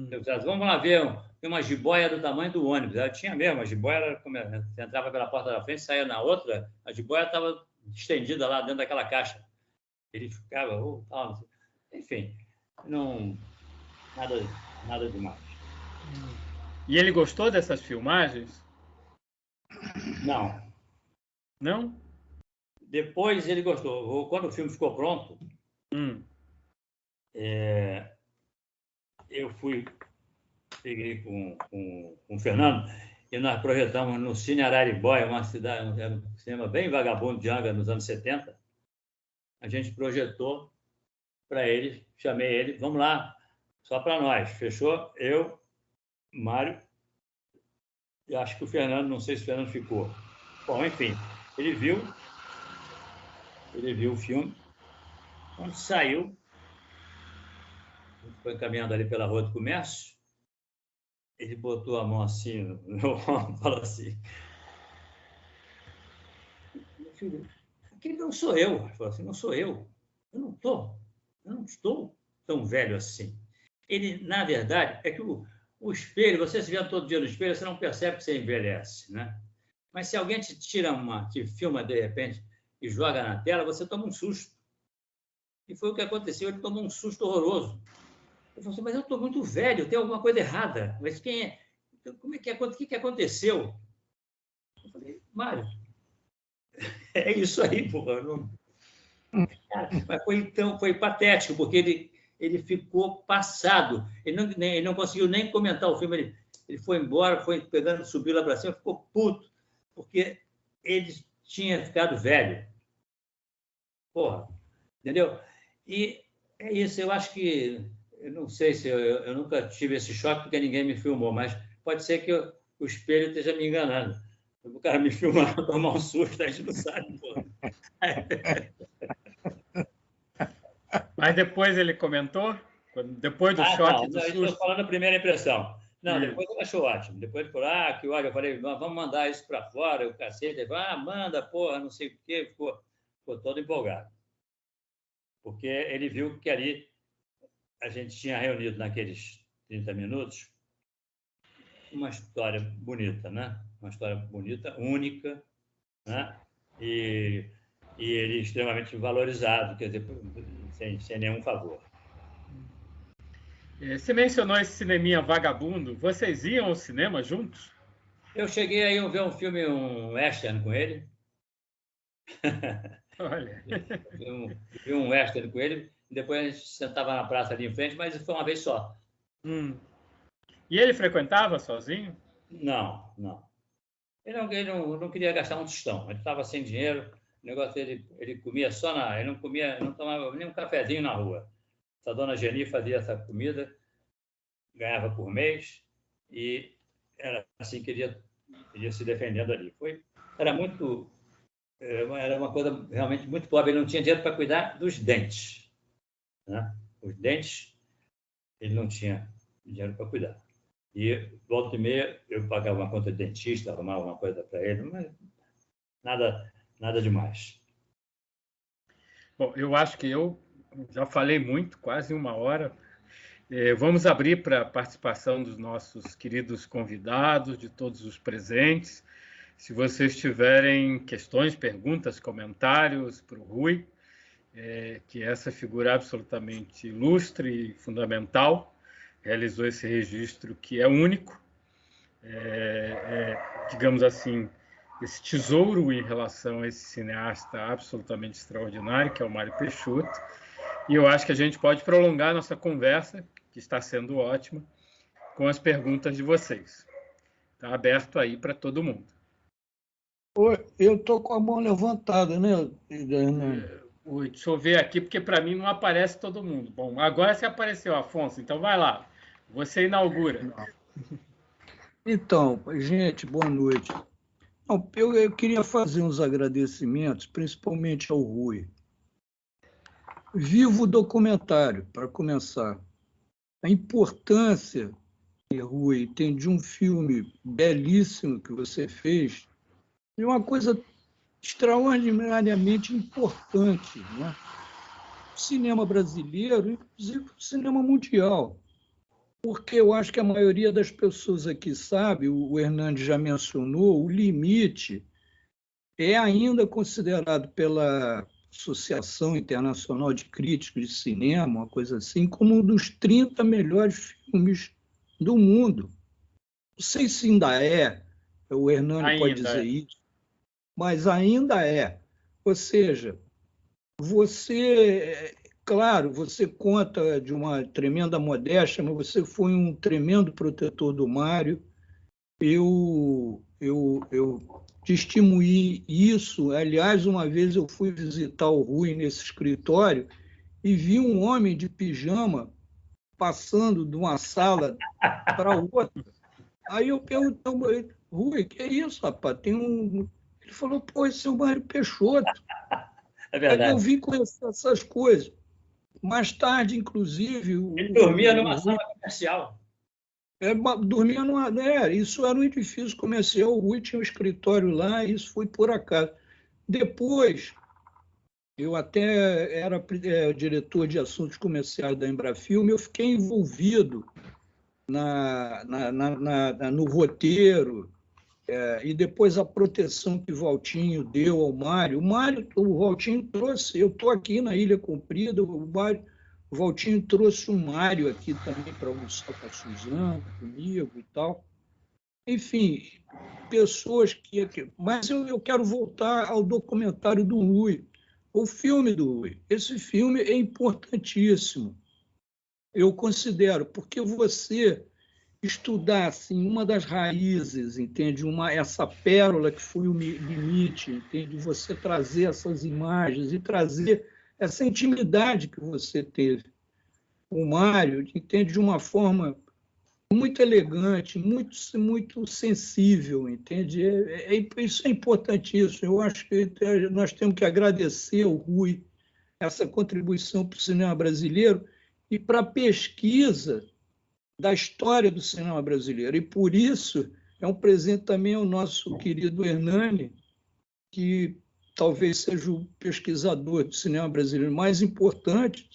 Eu disse, vamos lá ver, tem uma jiboia do tamanho do ônibus. Eu tinha mesmo, a jiboia, você entrava pela porta da frente, saía na outra, a jiboia estava estendida lá dentro daquela caixa. Ele ficava, tal, enfim, não, nada demais. E ele gostou dessas filmagens? Não. Não? Depois ele gostou. Quando o filme ficou pronto, eu peguei com o Fernando e nós projetamos no Cine Araribóia, uma cidade, um cinema bem vagabundo de Angra, nos anos 70. A gente projetou para ele, chamei ele, vamos lá, só para nós. Fechou? Eu, Mário, e acho que o Fernando, não sei se o Fernando ficou. Bom, enfim, ele viu o filme. Quando saiu, foi caminhando ali pela Rua do Comércio, ele botou a mão assim no meu ombro e falou assim: meu filho, aquele não sou eu. Ele falou assim: não sou eu. Eu não estou tão velho assim. Ele, na verdade, é que o espelho, você se vê todo dia no espelho, você não percebe que você envelhece, né? Mas se alguém te tira te filma de repente e joga na tela, você toma um susto. E foi o que aconteceu, ele tomou um susto horroroso. Eu falei assim, mas eu estou muito velho, tem alguma coisa errada. Mas quem é? Como é que o que aconteceu? Eu falei, Mário, é isso aí, porra. Mas foi patético, porque ele ficou passado. Ele não conseguiu nem comentar o filme. Ele foi embora, foi pegando, subiu lá para cima, ficou puto, porque ele tinha ficado velho. Porra, entendeu? E é isso, eu acho que... Eu não sei se eu nunca tive esse choque, porque ninguém me filmou, mas pode ser que o espelho esteja me enganando. O cara me filmar, tomar um susto, a gente não sabe, porra. Mas depois ele comentou? Depois do choque do susto? Estou falando a primeira impressão. Não, depois ele achou ótimo. Depois ele falou, que olha, eu falei, vamos mandar isso para fora, o cacete. Ele falou, manda, porra, não sei o quê. Ficou todo empolgado. Porque ele viu que ali a gente tinha reunido naqueles 30 minutos uma história bonita, né? Uma história bonita, única, né? E ele extremamente valorizado, quer dizer, sem nenhum favor. Você mencionou esse cineminha vagabundo. Vocês iam ao cinema juntos? Eu cheguei aí a ver um filme, um western com ele. Olha. Vi um western com ele. Depois a gente sentava na praça ali em frente, mas foi uma vez só. E ele frequentava sozinho? Não. Ele não queria gastar um tostão. Ele estava sem dinheiro. O negócio dele, ele comia só ele não tomava nem um cafezinho na rua. Essa dona Geni fazia essa comida, ganhava por mês e era assim que ele ia se defendendo ali. Era uma coisa realmente muito pobre. Ele não tinha dinheiro para cuidar dos dentes, né? Os dentes, ele não tinha dinheiro para cuidar. E, volta e meia, eu pagava uma conta de dentista, arrumava uma coisa para ele, mas nada demais. Bom, eu acho que eu já falei muito, quase 1 hora. Vamos abrir para a participação dos nossos queridos convidados, de todos os presentes. Se vocês tiverem questões, perguntas, comentários para o Rui, que é essa figura absolutamente ilustre e fundamental, realizou esse registro que é único, digamos assim, esse tesouro em relação a esse cineasta absolutamente extraordinário, que é o Mário Peixoto. E eu acho que a gente pode prolongar nossa conversa, que está sendo ótima, com as perguntas de vocês. Está aberto aí para todo mundo. Eu estou com a mão levantada, né? Deixa eu ver aqui, porque para mim não aparece todo mundo. Bom, agora você apareceu, Afonso, então vai lá. Você inaugura. Então, gente, boa noite. Eu queria fazer uns agradecimentos, principalmente ao Rui. Viva o documentário, para começar. A importância, Rui, tem de um filme belíssimo que você fez, de uma coisa extraordinariamente importante, né? O cinema brasileiro, inclusive o cinema mundial, porque eu acho que a maioria das pessoas aqui sabe, o Hernandes já mencionou, o limite é ainda considerado pela Associação Internacional de Críticos de Cinema, uma coisa assim, como um dos 30 melhores filmes do mundo. Não sei se ainda é, o Hernani pode dizer isso, mas ainda é. Ou seja, você, claro, você conta de uma tremenda modéstia, mas você foi um tremendo protetor do Mário. Eu testemunhei isso. Aliás, uma vez eu fui visitar o Rui nesse escritório e vi um homem de pijama passando de uma sala para outra. Aí eu perguntei, Rui, que é isso, rapaz? Tem um... Ele falou, pô, esse é o Mário Peixoto. É verdade. Aí eu vim conhecer essas coisas. Mais tarde, inclusive... Ele dormia numa sala comercial. Dormia numa... isso era um edifício comercial, o Rui tinha um escritório lá, e isso foi por acaso. Depois, eu até era diretor de assuntos comerciais da Embrafilme, eu fiquei envolvido no roteiro, e depois a proteção que o Valtinho deu ao Mário. O Valtinho trouxe, eu estou aqui na Ilha Comprida, o Valtinho trouxe o Mário aqui também para almoçar com a Suzana, comigo e tal. Enfim, pessoas que... Mas eu quero voltar ao documentário do Rui, o filme do Rui. Esse filme é importantíssimo, eu considero, porque você estudar assim, uma das raízes, entende? Essa pérola que foi o limite, entende? Você trazer essas imagens e trazer essa intimidade que você teve com o Mário, entende? De uma forma muito elegante, muito sensível, entende? Isso é importantíssimo. Eu acho que nós temos que agradecer ao Rui essa contribuição para o cinema brasileiro e para a pesquisa da história do cinema brasileiro. E, por isso, é um presente também ao nosso querido Hernani, que talvez seja o pesquisador do cinema brasileiro mais importante.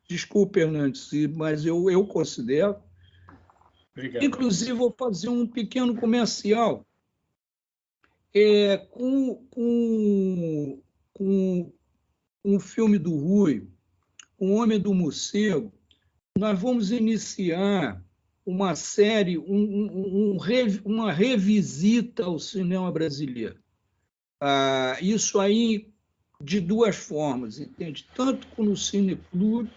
Desculpe, Hernandes, mas eu considero. Obrigado. Inclusive, vou fazer um pequeno comercial com um filme do Rui, O Homem do Morcego. Nós vamos iniciar uma série, uma revisita ao cinema brasileiro. Isso aí de duas formas, entende? Tanto no Cineclube,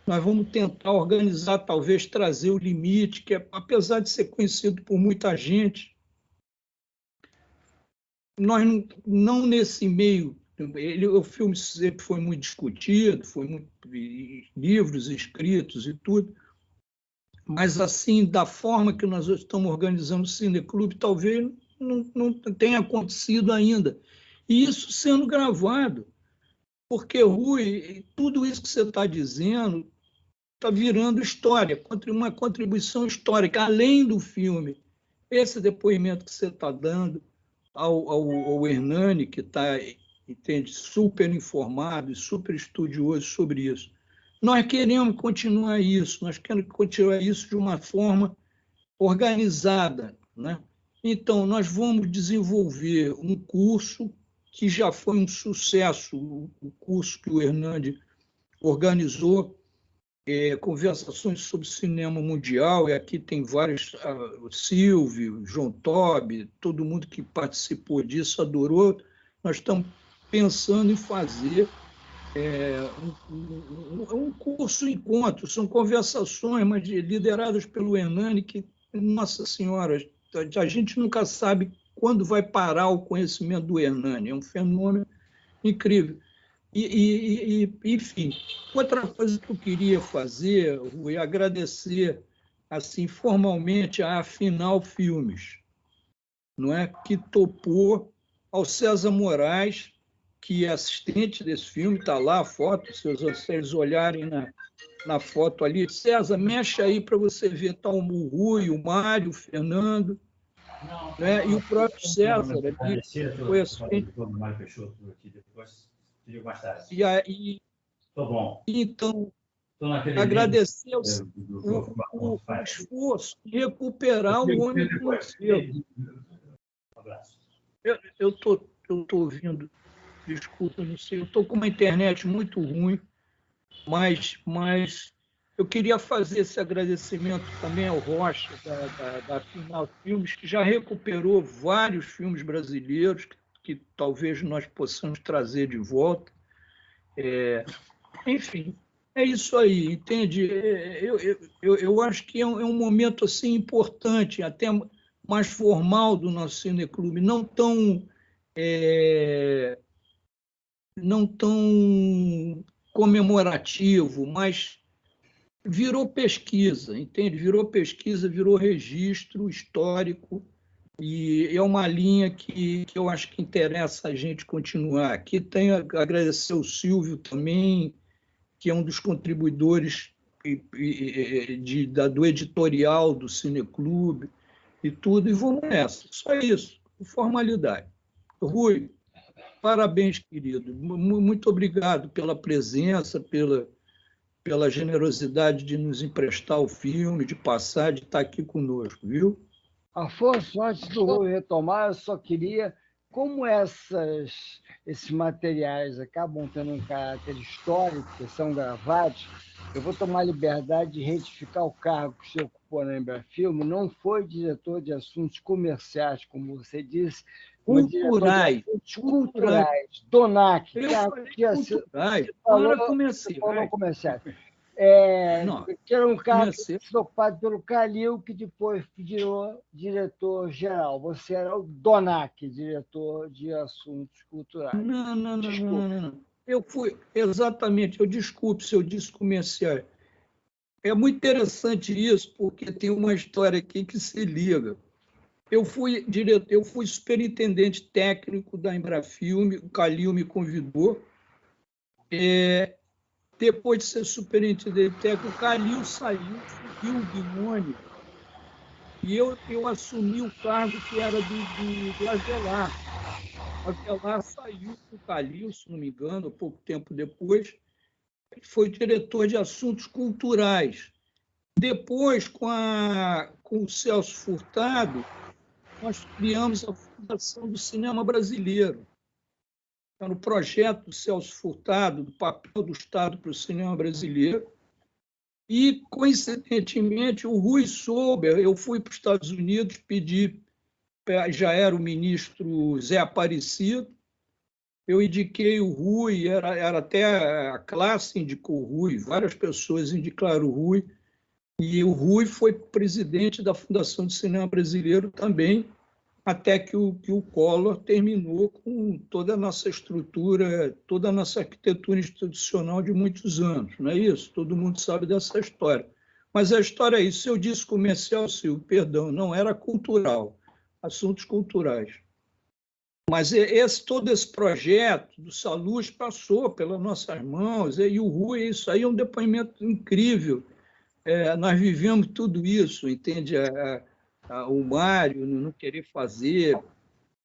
nós vamos tentar organizar, talvez trazer o Limite, que apesar de ser conhecido por muita gente, nós não nesse meio... o filme sempre foi muito discutido, foi muito livros escritos e tudo, mas assim, da forma que nós estamos organizando o Cineclube, talvez não tenha acontecido ainda. E isso sendo gravado, porque, Rui, tudo isso que você está dizendo está virando história, uma contribuição histórica, além do filme. Esse depoimento que você está dando ao Hernani, que está... entende, super informado e super estudioso sobre isso. Nós queremos continuar isso, nós queremos continuar isso de uma forma organizada, né? Então, nós vamos desenvolver um curso que já foi um sucesso, o curso que o Hernani organizou, conversações sobre cinema mundial, e aqui tem vários, o Silvio, João Tobi, todo mundo que participou disso adorou. Nós estamos pensando em fazer um curso encontro, são conversações, mas lideradas pelo Hernani, que, nossa senhora, a gente nunca sabe quando vai parar o conhecimento do Hernani, é um fenômeno incrível. Enfim, outra coisa que eu queria fazer, Rui, é agradecer assim, formalmente a Afinal Filmes, não é? Que topou, ao César Moraes, que é assistente desse filme, está lá a foto, se vocês olharem na foto ali. César, mexe aí para você ver, está o Rui, o Mário, o Fernando, né? E o próprio César foi assistente. Então, agradecer o esforço de recuperar o Homem do Morcego. Eu tô ouvindo, desculpa, não sei, eu estou com uma internet muito ruim, mas eu queria fazer esse agradecimento também ao Rocha, da Final Filmes, que já recuperou vários filmes brasileiros que talvez nós possamos trazer de volta. Enfim, é isso aí, entende? Eu acho que é um momento assim, importante, até mais formal do nosso cineclube, não tão comemorativo, mas virou pesquisa, entende? Virou pesquisa, virou registro histórico, e é uma linha que eu acho que interessa a gente continuar. Aqui tenho a agradecer ao Silvio também, que é um dos contribuidores do editorial do Cineclube e tudo, e vamos nessa. Só isso, formalidade. Rui, parabéns, querido. Muito obrigado pela presença, pela generosidade de nos emprestar o filme, de passar, de estar aqui conosco, viu? Afonso, antes do Rui retomar, eu só queria, como esses materiais acabam tendo um caráter histórico, que são gravados, eu vou tomar liberdade de retificar o cargo que você ocupou na Embrafilme. Não foi diretor de assuntos comerciais, como você disse, culturais. Culturais. DONAC. Culturais. Falou comerciais. Que era um cara ocupado pelo Calil, que depois virou diretor-geral. Você era o DONAC, diretor de assuntos culturais. Não. Eu fui, exatamente, eu desculpe se eu disse comercial. É muito interessante isso, porque tem uma história aqui que se liga. Eu fui superintendente técnico da Embrafilme, o Calil me convidou. Depois de ser superintendente técnico, o Calil saiu, subiu o Guimone, e eu assumi o cargo que era do Avelar. O Avelar saiu do Calil, se não me engano, pouco tempo depois, foi diretor de assuntos culturais. Depois, com o Celso Furtado, nós criamos a Fundação do Cinema Brasileiro. Era o projeto do Celso Furtado, do papel do Estado para o cinema brasileiro. E, coincidentemente, o Rui Souber, eu fui para os Estados Unidos pedir, já era o ministro Zé Aparecido, eu indiquei o Rui, era até a classe indicou o Rui, várias pessoas indicaram o Rui, e o Rui foi presidente da Fundação do Cinema Brasileiro também, até que o Collor terminou com toda a nossa estrutura, toda a nossa arquitetura institucional de muitos anos, não é isso? Todo mundo sabe dessa história. Mas a história é isso. Se eu disse comercial, Silvio, perdão, não era cultural, assuntos culturais. Mas todo esse projeto do Saluz passou pelas nossas mãos, e o Rui, isso aí é um depoimento incrível. Nós vivemos tudo isso, entende? O Mário não querer fazer,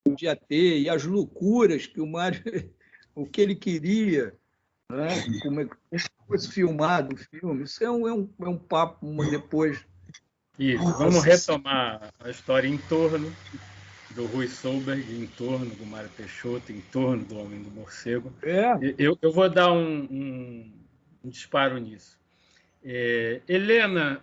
podia ter, e as loucuras que o Mário, o que ele queria, né? Como fosse filmado o filme. Isso é um papo depois. Isso, vamos retomar a história em torno do Rui Solberg, em torno do Mário Peixoto, em torno do Homem do Morcego. Eu vou dar um disparo nisso. Helena,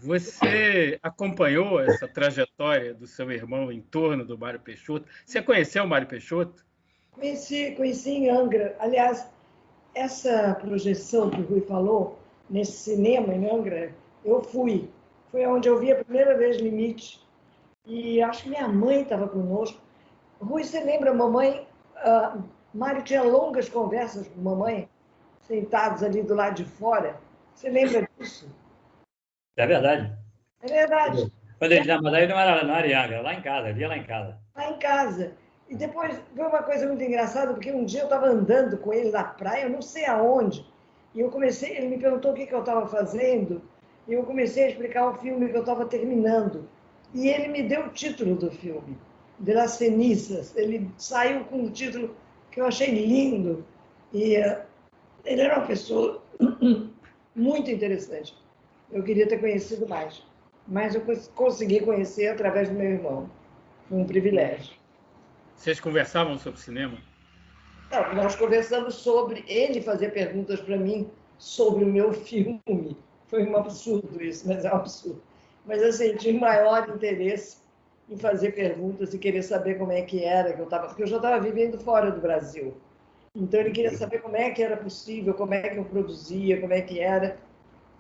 você acompanhou essa trajetória do seu irmão em torno do Mário Peixoto? Você conheceu o Mário Peixoto? Conheci em Angra. Aliás, essa projeção que o Rui falou, nesse cinema em Angra, eu fui. Foi onde eu vi a primeira vez Limite. E acho que minha mãe estava conosco. Rui, você lembra, mamãe? Mário tinha longas conversas com mamãe, sentados ali do lado de fora. Você lembra disso? É verdade. É verdade. Quando ele namorava, ele não era na Arianga, lá em casa, via lá em casa. Lá em casa. E depois foi uma coisa muito engraçada, porque um dia eu estava andando com ele na praia, eu não sei aonde, e ele me perguntou o que eu estava fazendo, e eu comecei a explicar o filme que eu estava terminando. e ele me deu o título do filme, De las Cenizas. Ele saiu com um título que eu achei lindo. E ele era uma pessoa muito interessante. Eu queria ter conhecido mais, mas eu consegui conhecer através do meu irmão. Foi um privilégio. Vocês conversavam sobre cinema? Não, nós conversamos sobre ele fazer perguntas para mim sobre o meu filme. Foi um absurdo isso, mas é um absurdo. Mas assim, tinha maior interesse em fazer perguntas e querer saber como é que era, porque eu já estava vivendo fora do Brasil. Então ele queria saber como é que era possível, como é que eu produzia, como é que era.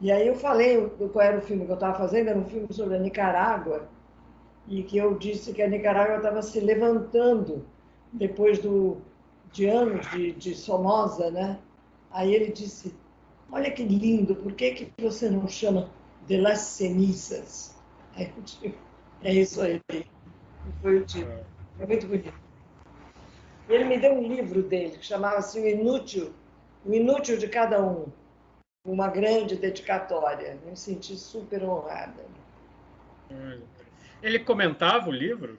E aí eu falei qual era o filme que eu estava fazendo, era um filme sobre a Nicarágua, e que eu disse que a Nicarágua estava se levantando depois de anos de Somoza, né? Aí ele disse, olha que lindo, por que você não chama de las cenizas? Aí eu disse, é isso aí. Foi o título. É muito bonito. Ele me deu um livro dele, que chamava-se O Inútil de Cada Um. Uma grande dedicatória. Me senti super honrada. Ele comentava o livro?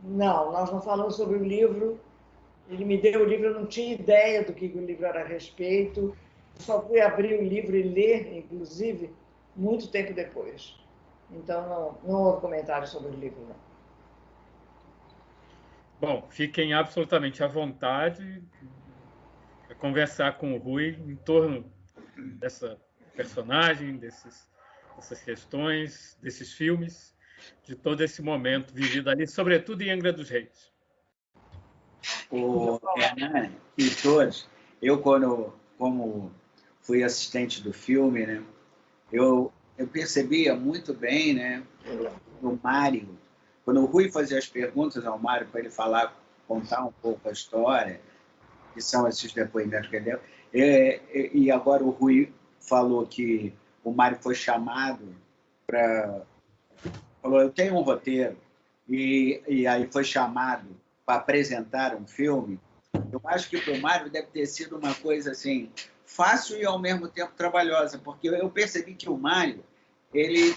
Não, nós não falamos sobre o livro. Ele me deu o livro, eu não tinha ideia do que o livro era a respeito. Só fui abrir o livro e ler, inclusive, muito tempo depois. Então, não houve comentário sobre o livro, não. Bom, fiquem absolutamente à vontade para conversar com o Rui em torno dessa personagem, dessas questões, desses filmes, de todo esse momento vivido ali, sobretudo em Angra dos Reis. O Hernani e todos, eu como fui assistente do filme, né, eu percebia muito bem, né, o Mário, quando o Rui fazia as perguntas ao Mário para ele contar um pouco a história, que são esses depoimentos que ele deu, e agora o Rui falou que o Mário foi chamado falou, eu tenho um roteiro, e aí foi chamado para apresentar um filme. Eu acho que para o Mário deve ter sido uma coisa assim, fácil e ao mesmo tempo trabalhosa, porque eu percebi que o Mário, ele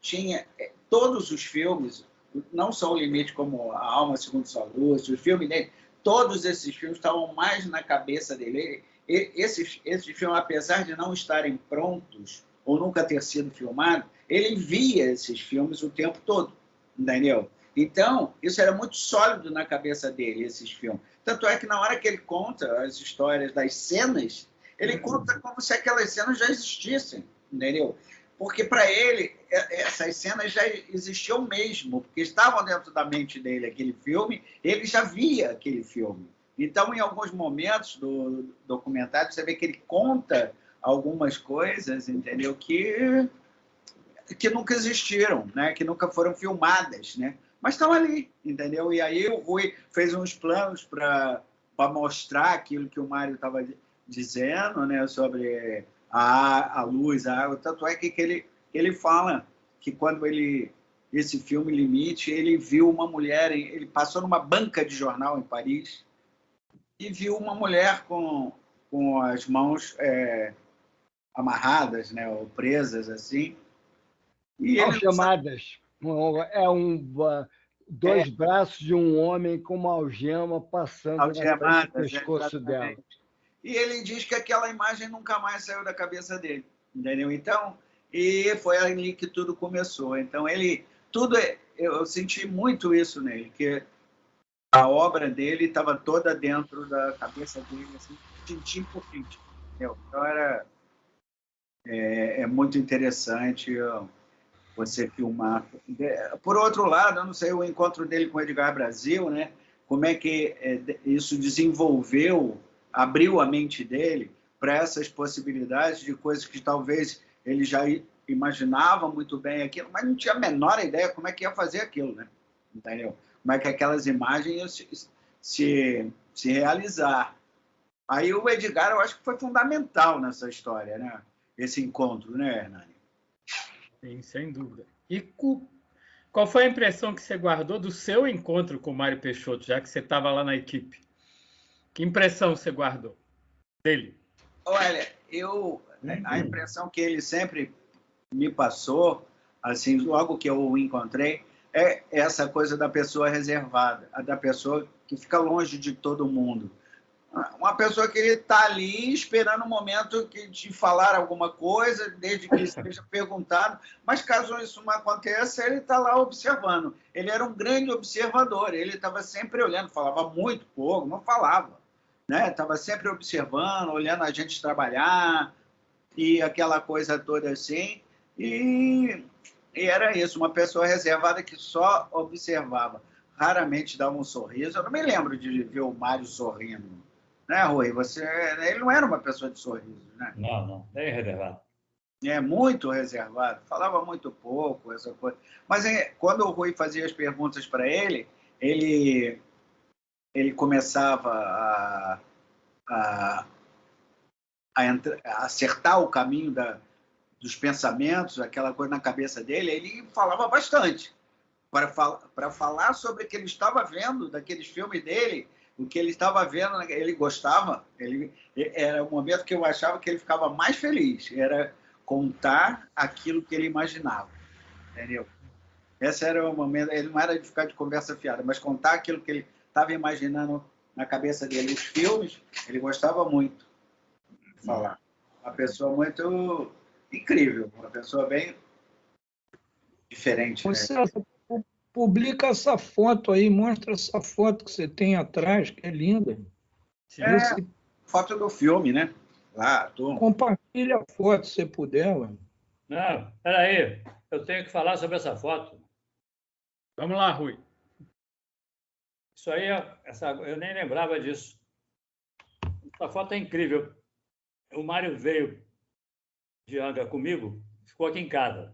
tinha todos os filmes, não só O Limite, como A Alma Segundo Sua Luz, os filmes dele, todos esses filmes estavam mais na cabeça dele. Esses filmes, apesar de não estarem prontos ou nunca ter sido filmado, ele via esses filmes o tempo todo, entendeu? Então, isso era muito sólido na cabeça dele, esses filmes. Tanto é que na hora que ele conta as histórias das cenas, ele conta como se aquelas cenas já existissem, entendeu? Porque para ele, essas cenas já existiam mesmo, porque estavam dentro da mente dele aquele filme, ele já via aquele filme. Então, em alguns momentos do documentário, você vê que ele conta algumas coisas, entendeu? Que nunca existiram, né? Que nunca foram filmadas, né? Mas estão ali, entendeu? E aí o Rui fez uns planos para mostrar aquilo que o Mário estava dizendo, né? Sobre a luz, a água. Tanto é que ele fala que quando esse filme Limite, ele viu uma mulher, ele passou numa banca de jornal em Paris e viu uma mulher com as mãos amarradas, né? Ou presas, assim. E algemadas. Dois braços de um homem com uma algema passando no pescoço dela. E ele diz que aquela imagem nunca mais saiu da cabeça dele, entendeu? Então, e foi ali que tudo começou. Então, eu senti muito isso nele, que a obra dele estava toda dentro da cabeça dele, assim, tintim por tintim, entendeu? Então, é muito interessante você filmar. Por outro lado, eu não sei, o encontro dele com o Edgar Brasil, né? Como é que isso abriu a mente dele para essas possibilidades de coisas que talvez ele já imaginava muito bem aquilo, mas não tinha a menor ideia como é que ia fazer aquilo, né? Entendeu? Como é que aquelas imagens iam se realizar. Aí o Edgar, eu acho que foi fundamental nessa história, né? Esse encontro, né, Hernani? Sim, sem dúvida. E qual foi a impressão que você guardou do seu encontro com o Mário Peixoto, já que você estava lá na equipe? Que impressão você guardou dele? Olha, a impressão que ele sempre me passou assim, logo que eu o encontrei, é essa coisa da pessoa reservada, a da pessoa que fica longe de todo mundo. Uma pessoa que está ali esperando o momento de falar alguma coisa, desde que esteja perguntado, mas caso isso não aconteça, ele está lá observando. Ele era um grande observador, ele estava sempre olhando, falava muito pouco, não falava, né? Estava sempre observando, olhando a gente trabalhar e aquela coisa toda assim. E era isso, uma pessoa reservada que só observava, raramente dava um sorriso. Eu não me lembro de ver o Mário sorrindo. Né, Rui? Ele não era uma pessoa de sorriso, né? Não, bem reservado. É muito reservado, falava muito pouco, essa coisa. Mas quando o Rui fazia as perguntas para ele começava a acertar o caminho dos pensamentos, aquela coisa na cabeça dele, ele falava bastante. Para falar sobre o que ele estava vendo, daqueles filmes dele, o que ele estava vendo, ele gostava, era o momento que eu achava que ele ficava mais feliz, era contar aquilo que ele imaginava, entendeu? Esse era o momento, ele não era de ficar de conversa fiada, mas contar aquilo que ele estava imaginando na cabeça dele. Os filmes, ele gostava muito de falar. Uma pessoa muito incrível, uma pessoa bem diferente. Né? César, publica essa foto aí, mostra essa foto que você tem atrás, que é linda. Foto do filme, né? Lá, compartilha a foto, se puder. Ué. Não, peraí, eu tenho que falar sobre essa foto. Vamos lá, Rui. Isso aí, eu nem lembrava disso. Essa foto é incrível. O Mário veio de Angra comigo, ficou aqui em casa.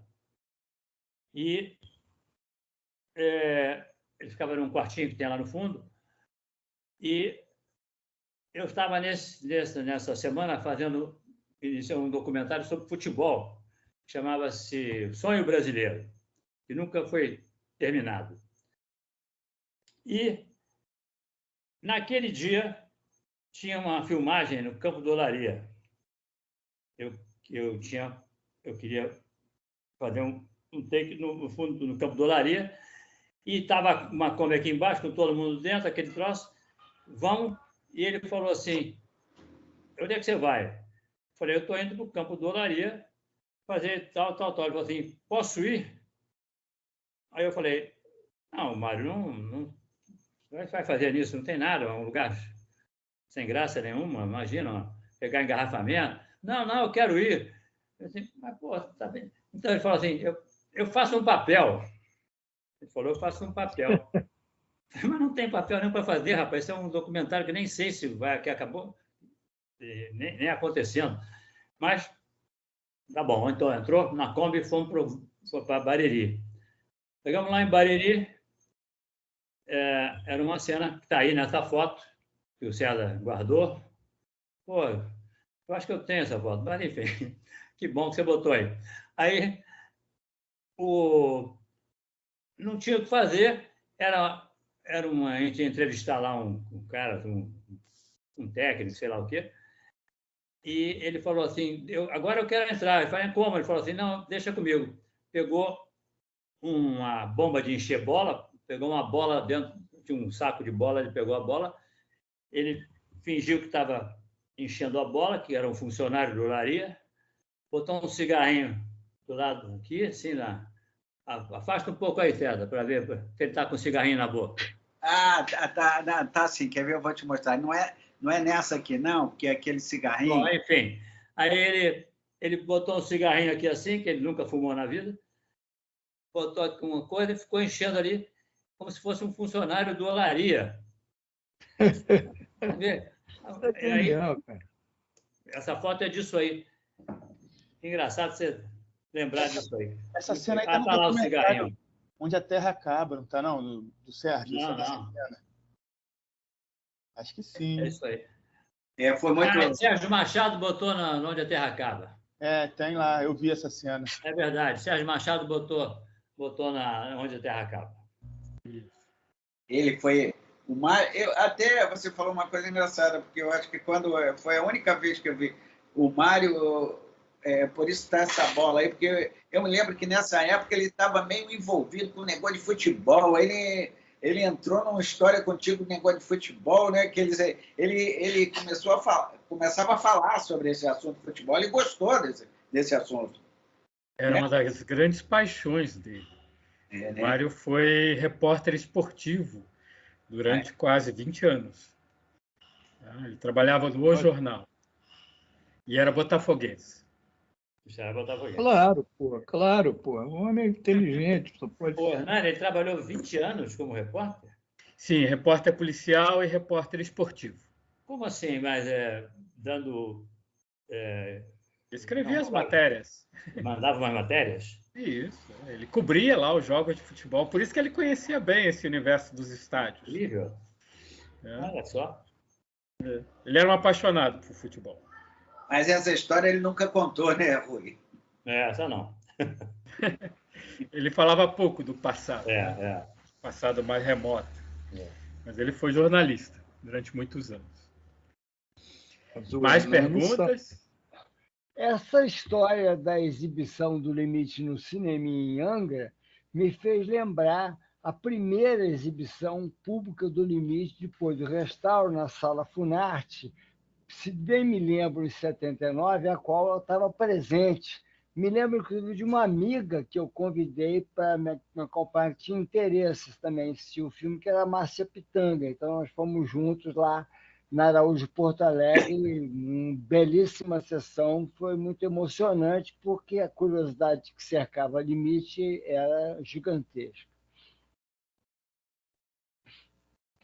E ele ficava num quartinho que tem lá no fundo. E eu estava nessa semana iniciando um documentário sobre futebol, que chamava-se Sonho Brasileiro, que nunca foi terminado. E naquele dia tinha uma filmagem no Campo do Olaria. Eu queria fazer um take no fundo, no Campo do Olaria, e estava uma Kombi aqui embaixo, com todo mundo dentro, aquele troço. Vamos. E ele falou assim, onde é que você vai? Eu falei, eu estou indo para o Campo do Olaria fazer tal. Ele falou assim, posso ir? Aí eu falei, não, Mário, não vai fazer nisso, não tem nada, é um lugar sem graça nenhuma, imagina, pegar engarrafamento. Não, eu quero ir. Eu disse, mas, pô, tá bem. Então ele falou assim, eu faço um papel. Ele falou, eu faço um papel. Mas não tem papel nenhum para fazer, rapaz. Isso é um documentário que nem sei se vai, que acabou nem acontecendo. Mas, tá bom. Então, entrou na Kombi e fomos para Bariri. Chegamos lá em Bariri, era uma cena que está aí nessa foto, que o César guardou. Pô, eu acho que eu tenho essa foto, mas enfim, que bom que você botou aí. Aí, não tinha o que fazer, a gente ia entrevistar lá um cara, um técnico, sei lá o quê, e ele falou assim, agora eu quero entrar. Eu falei, como? Ele falou assim, não, deixa comigo. Pegou uma bomba de encher bola, pegou uma bola dentro de um saco de bola, ele pegou a bola, ele fingiu que estava enchendo a bola, que era um funcionário do Olaria, botou um cigarrinho do lado aqui, assim, afasta um pouco aí, César, para ver se ele está com o cigarrinho na boca. Tá sim, quer ver? Eu vou te mostrar. Não é nessa aqui, não, porque é aquele cigarrinho. Bom, enfim, aí ele botou um cigarrinho aqui assim, que ele nunca fumou na vida, botou aqui uma coisa e ficou enchendo ali como se fosse um funcionário do Olaria. Aí, essa foto é disso aí. Engraçado você lembrar disso aí. Essa cena aí tá lá o cigarrinho. Onde a Terra acaba, não tá não? Do Sérgio? Não. Acho que sim. É isso aí. Foi muito... Sérgio Machado botou Onde a Terra Acaba. Tem lá, eu vi essa cena. É verdade, Sérgio Machado botou Onde a Terra Acaba. Ele foi... até você falou uma coisa engraçada, porque eu acho que quando foi a única vez que eu vi o Mário por isso está essa bola aí, porque eu me lembro que nessa época ele estava meio envolvido com o negócio de futebol. Ele entrou numa história contigo do negócio de futebol, né? Que ele começava a falar sobre esse assunto de futebol e gostou desse assunto. Era uma das grandes paixões dele. Né? O Mário foi repórter esportivo durante quase 20 anos. Ele trabalhava no O Jornal e era botafoguense. Já era botafoguense. Claro, pô. Um homem inteligente. Só pode... O Hernani, ele trabalhou 20 anos como repórter? Sim, repórter policial e repórter esportivo. Como assim? Mas dando... Escrevia as matérias. Mandava umas matérias? Isso. Ele cobria lá os jogos de futebol. Por isso que ele conhecia bem esse universo dos estádios. Incrível. Olha só. Ele era um apaixonado por futebol. Mas essa história ele nunca contou, né, Rui? Essa não. Ele falava pouco do passado. Passado mais remoto. Mas ele foi jornalista durante muitos anos. Mais perguntas? Essa história da exibição do Limite no cinema em Angra me fez lembrar a primeira exibição pública do Limite depois do restauro na Sala Funarte, se bem me lembro, em 79, a qual eu estava presente. Me lembro, inclusive, de uma amiga que eu convidei para me acompanhar, que tinha interesses também em assistir o filme, que era a Márcia Pitanga. Então, nós fomos juntos lá na Araújo, Porto Alegre, uma belíssima sessão. Foi muito emocionante, porque a curiosidade que cercava Limite era gigantesca.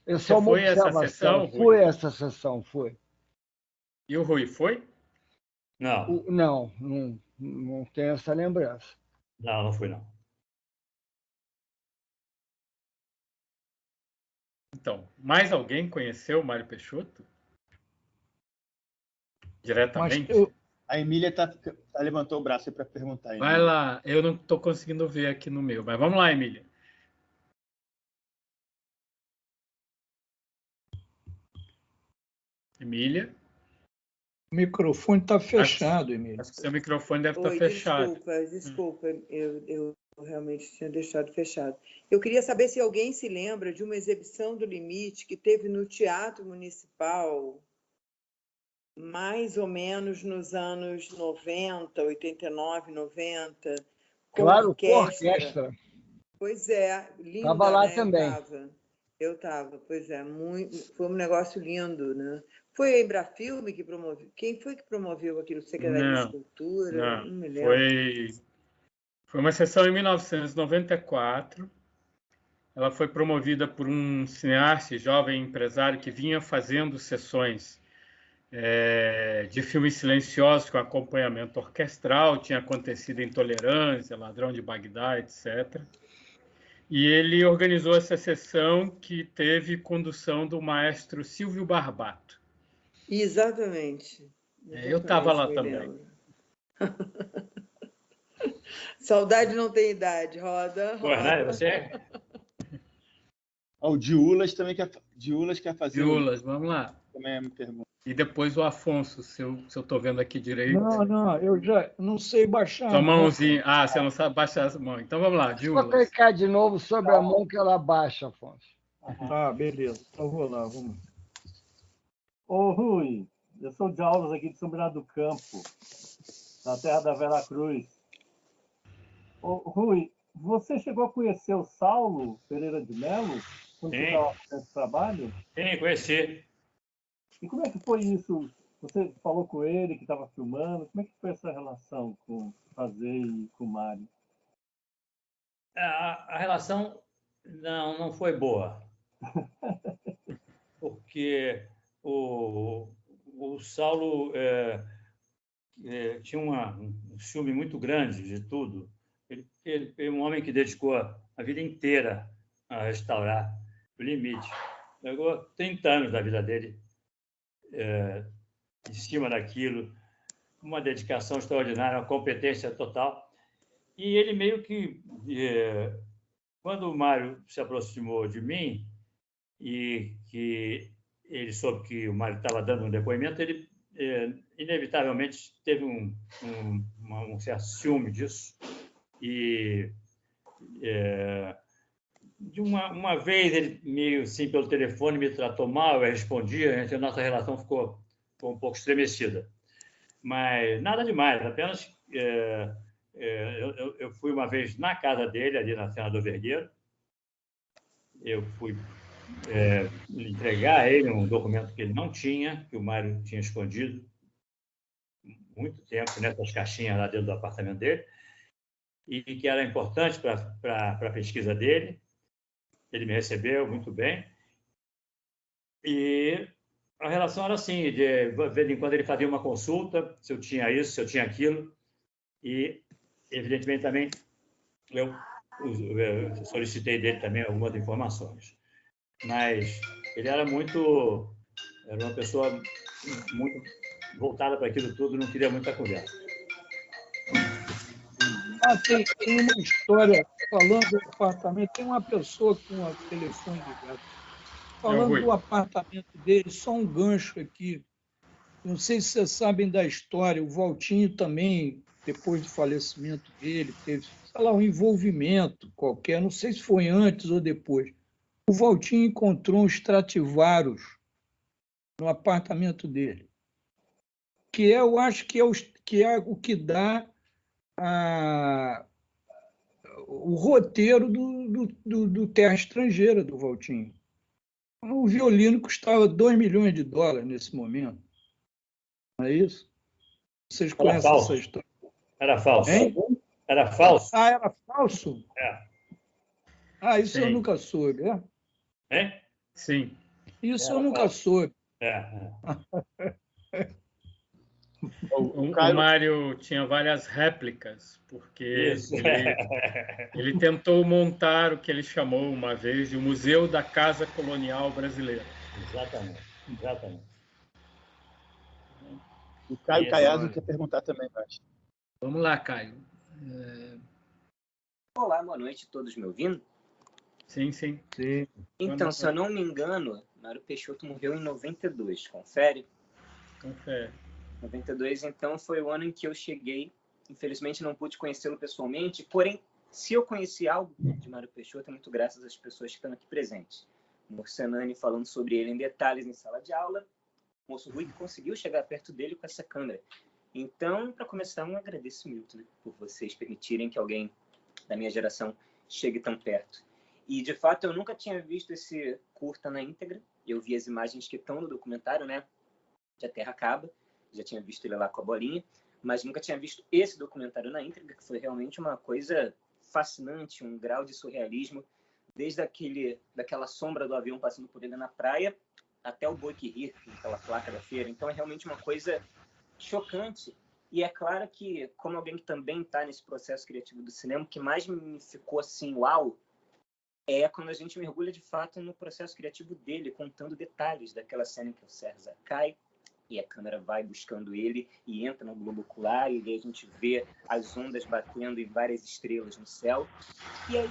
Eu só foi essa sessão? Foi essa sessão, foi. E o Rui foi? Não. Não tenho essa lembrança. Não fui, não. Então, mais alguém conheceu o Mário Peixoto? Diretamente? A Emília levantou o braço para perguntar. Vai lá, eu não estou conseguindo ver aqui no meu, mas vamos lá, Emília. Emília? O microfone está fechado, Emília. Acho que seu microfone deve estar fechado. Desculpa, eu realmente tinha deixado fechado. Eu queria saber se alguém se lembra de uma exibição do Limite que teve no Teatro Municipal, mais ou menos nos anos 90, 89, 90. Claro, com orquestra. Pois é, linda. Estava lá né? também. Eu estava, pois é, foi um negócio lindo, né? Foi a Embrafilme que promoveu? Quem foi que promoveu aquilo? Secretaria de Cultura? Não me lembro. Foi uma sessão em 1994. Ela foi promovida por um cineasta, jovem empresário, que vinha fazendo sessões de filmes silenciosos com acompanhamento orquestral. Tinha acontecido Intolerância, Ladrão de Bagdá, etc. E ele organizou essa sessão que teve condução do maestro Silvio Barbato. Exatamente. Eu estava lá também. Saudade não tem idade, roda. Hernani, você? O Diulas também quer fazer. Diulas, vamos lá. Também me pergunta. E depois o Afonso, se eu estou vendo aqui direito. Não, eu já não sei baixar. Sua mãozinha. Você não sabe baixar as mãos. Então vamos lá, Diulas. Vou clicar de novo sobre a mão que ela baixa, Afonso. Beleza. Então vou lá, vamos. Ô, Rui, eu sou de Aulas aqui de São Bernardo do Campo, na terra da Vera Cruz. Ô, Rui, você chegou a conhecer o Saulo Pereira de Melo? Quando você estava fazendo esse trabalho? Sim, conheci. E como é que foi isso? Você falou com ele que estava filmando? Como é que foi essa relação com fazer e com o Mário? A relação não foi boa. Porque o Saulo tinha um ciúme muito grande de tudo. Ele é um homem que dedicou a vida inteira a restaurar o Limite. Pegou 30 anos da vida dele em cima daquilo, uma dedicação extraordinária, uma competência total. E ele meio que, quando o Mário se aproximou de mim e que ele soube que o Mário estava dando um depoimento, ele inevitavelmente, teve um certo ciúme disso. E de uma vez ele meio assim pelo telefone me tratou mal, eu respondia, a nossa relação ficou um pouco estremecida, mas nada demais, apenas eu fui uma vez na casa dele ali na Senador Vergueiro, eu fui entregar a ele um documento que ele não tinha, que o Mário tinha escondido muito tempo nessas caixinhas lá dentro do apartamento dele, e que era importante para a pesquisa dele. Ele me recebeu muito bem. E a relação era assim, de vez em quando ele fazia uma consulta, se eu tinha isso, se eu tinha aquilo, e, evidentemente, também eu solicitei dele também algumas informações. Mas ele era uma pessoa muito voltada para aquilo tudo, não queria muita conversa. Tem uma história, falando do apartamento, tem uma pessoa com o telefone ligado. Falando do apartamento dele, só um gancho aqui. Não sei se vocês sabem da história, o Valtinho também, depois do falecimento dele, teve, sei lá, um envolvimento qualquer, não sei se foi antes ou depois. O Valtinho encontrou um Stradivarius no apartamento dele, que eu acho que é o que dá o roteiro do Terra Estrangeira, do Valtinho. O violino custava $2 milhões nesse momento. Não é isso? Vocês conhecem essa história? Era falso. Hein? Era falso. Ah, era falso? Isso Sim. eu nunca soube. Hein? Sim. Isso eu nunca soube. O Mário tinha várias réplicas, porque ele tentou montar o que ele chamou uma vez de o Museu da Casa Colonial Brasileira. Exatamente. O Caio Caiado quer perguntar também, Basti. Vamos lá, Caio. Olá, boa noite, todos me ouvindo? Sim. Então, se eu não me engano, Mário Peixoto morreu em 92, confere? Confere. 92, então, foi o ano em que eu cheguei. Infelizmente, não pude conhecê-lo pessoalmente, porém, se eu conheci algo de Mário Peixoto, é muito graças às pessoas que estão aqui presentes. O Morcenani falando sobre ele em detalhes em sala de aula, o moço Rui que conseguiu chegar perto dele com essa câmera. Então, para começar, um agradecimento, né, por vocês permitirem que alguém da minha geração chegue tão perto. E, de fato, eu nunca tinha visto esse curta na íntegra. Eu vi as imagens que estão no documentário, né, de A Terra Acaba. Já tinha visto ele lá com a bolinha, mas nunca tinha visto esse documentário na íntegra, que foi realmente uma coisa fascinante, um grau de surrealismo, desde daquela sombra do avião passando por ele na praia, até o boi que ri, aquela placa da feira. Então, é realmente uma coisa chocante. E é claro que, como alguém que também está nesse processo criativo do cinema, o que mais me ficou assim, uau, é quando a gente mergulha de fato no processo criativo dele, contando detalhes daquela cena em que o César cai e a câmera vai buscando ele e entra no globo ocular, e aí a gente vê as ondas batendo em várias estrelas no céu. E aí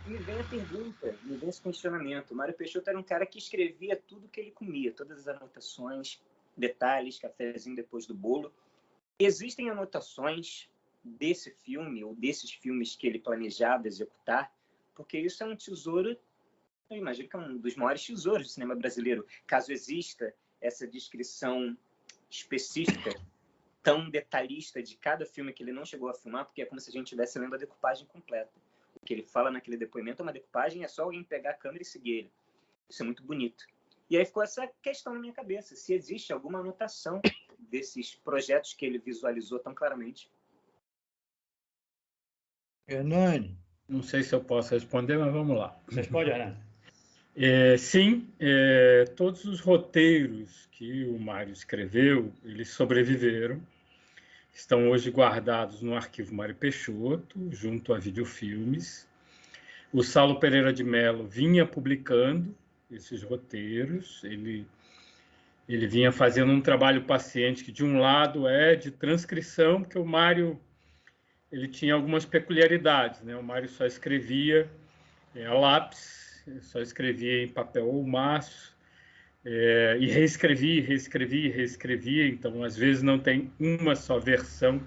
me vem a pergunta, me vem esse questionamento. O Mário Peixoto era um cara que escrevia tudo que ele comia, todas as anotações, detalhes, cafezinho depois do bolo. Existem anotações desse filme, ou desses filmes que ele planejava executar, porque isso é um tesouro, eu imagino que é um dos maiores tesouros do cinema brasileiro, caso exista essa descrição específica, tão detalhista de cada filme que ele não chegou a filmar, porque é como se a gente estivesse lendo a decupagem completa. O que ele fala naquele depoimento é uma decupagem, é só alguém pegar a câmera e seguir ele. Isso é muito bonito. E aí ficou essa questão na minha cabeça, se existe alguma anotação desses projetos que ele visualizou tão claramente. Hernani. Não sei se eu posso responder, mas vamos lá. Responde, Hernani. Sim, todos os roteiros que o Mário escreveu, eles sobreviveram, estão hoje guardados no arquivo Mário Peixoto, junto a videofilmes. O Saulo Pereira de Mello vinha publicando esses roteiros, ele vinha fazendo um trabalho paciente que, de um lado, é de transcrição, porque o Mário ele tinha algumas peculiaridades, né? O Mário só escrevia a lápis, só escrevia em papel ou maço, e reescrevi, então às vezes não tem uma só versão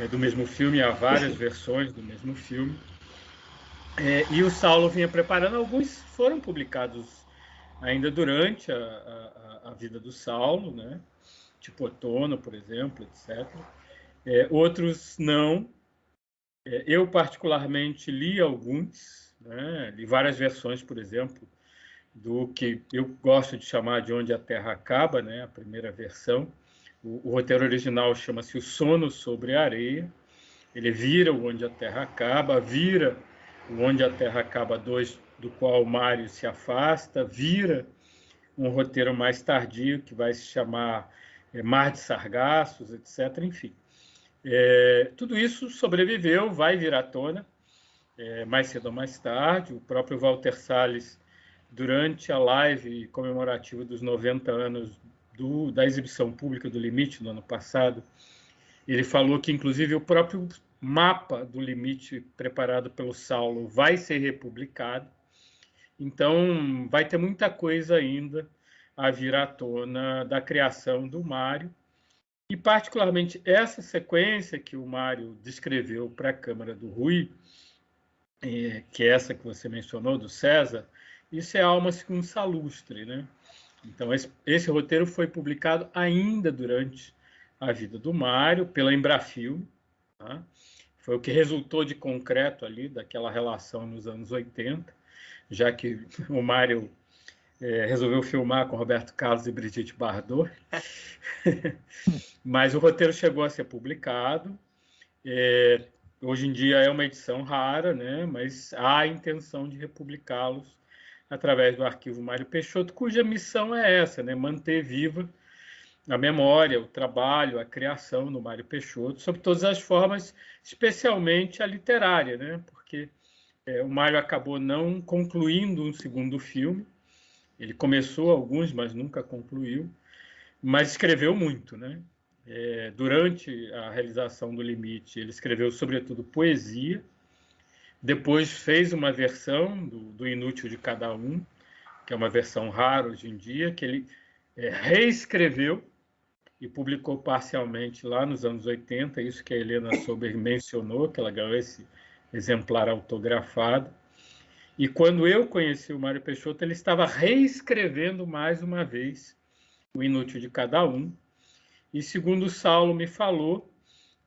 do mesmo filme, há várias versões do mesmo filme. E o Saulo vinha preparando, alguns foram publicados ainda durante a vida do Saulo, né? Tipo Outono, por exemplo, etc. Outros não. Eu, particularmente, li alguns, né? Li várias versões, por exemplo, do que eu gosto de chamar de Onde a Terra Acaba, né? A primeira versão. O roteiro original chama-se O Sono sobre a Areia. Ele vira o Onde a Terra Acaba, vira o Onde a Terra Acaba 2, do qual o Mário se afasta, vira um roteiro mais tardio, que vai se chamar Mar de Sargassos, etc. Enfim, tudo isso sobreviveu, vai vir à tona, mais cedo ou mais tarde. O próprio Walter Salles, durante a live comemorativa dos 90 anos da exibição pública do Limite, no ano passado, ele falou que, inclusive, o próprio mapa do Limite preparado pelo Saulo vai ser republicado. Então, vai ter muita coisa ainda a vir à tona da criação do Mário. E, particularmente, essa sequência que o Mário descreveu para a Câmara do Rui, que é essa que você mencionou, do César, isso é Alma Segundo Salustre, né? Então, esse roteiro foi publicado ainda durante a vida do Mário, pela Embrafilme, tá? Foi o que resultou de concreto ali, daquela relação nos anos 80, já que o Mário resolveu filmar com Roberto Carlos e Brigitte Bardot. Mas o roteiro chegou a ser publicado. Hoje em dia é uma edição rara, né? Mas há a intenção de republicá-los através do arquivo Mário Peixoto, cuja missão é essa, né? Manter viva a memória, o trabalho, a criação do Mário Peixoto, sob todas as formas, especialmente a literária, né? Porque o Mário acabou não concluindo um segundo filme. Ele começou alguns, mas nunca concluiu, mas escreveu muito, né? Durante a realização do Limite, ele escreveu, sobretudo, poesia. Depois fez uma versão do Inútil de Cada Um, que é uma versão rara hoje em dia, que ele reescreveu e publicou parcialmente lá nos anos 80, isso que a Helena Sober mencionou, que ela ganhou esse exemplar autografado. E quando eu conheci o Mário Peixoto, ele estava reescrevendo mais uma vez o Inútil de Cada Um. E segundo o Saulo me falou,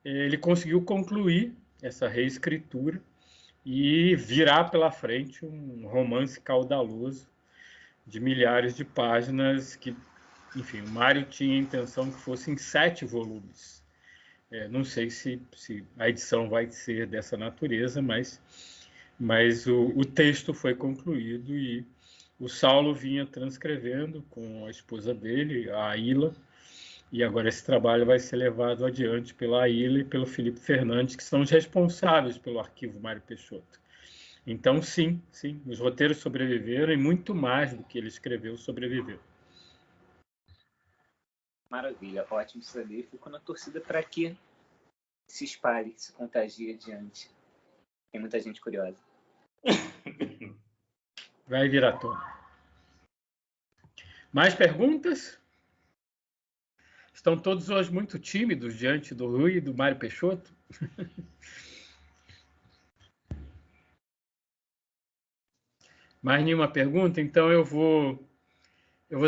ele conseguiu concluir essa reescritura e virar pela frente um romance caudaloso de milhares de páginas que, enfim, o Mário tinha a intenção que fossem 7 volumes. Não sei se a edição vai ser dessa natureza, mas o texto foi concluído e o Saulo vinha transcrevendo com a esposa dele, a Aila, e agora esse trabalho vai ser levado adiante pela Aila e pelo Felipe Fernandes, que são os responsáveis pelo arquivo Mário Peixoto. Então, sim, os roteiros sobreviveram e muito mais do que ele escreveu sobreviveu. Maravilha, ótimo saber. Fico na torcida para que se espalhe, se contagie adiante. Tem muita gente curiosa. Vai vir à tona. Mais perguntas? Estão todos hoje muito tímidos diante do Rui e do Mário Peixoto? Mais nenhuma pergunta? Então eu vou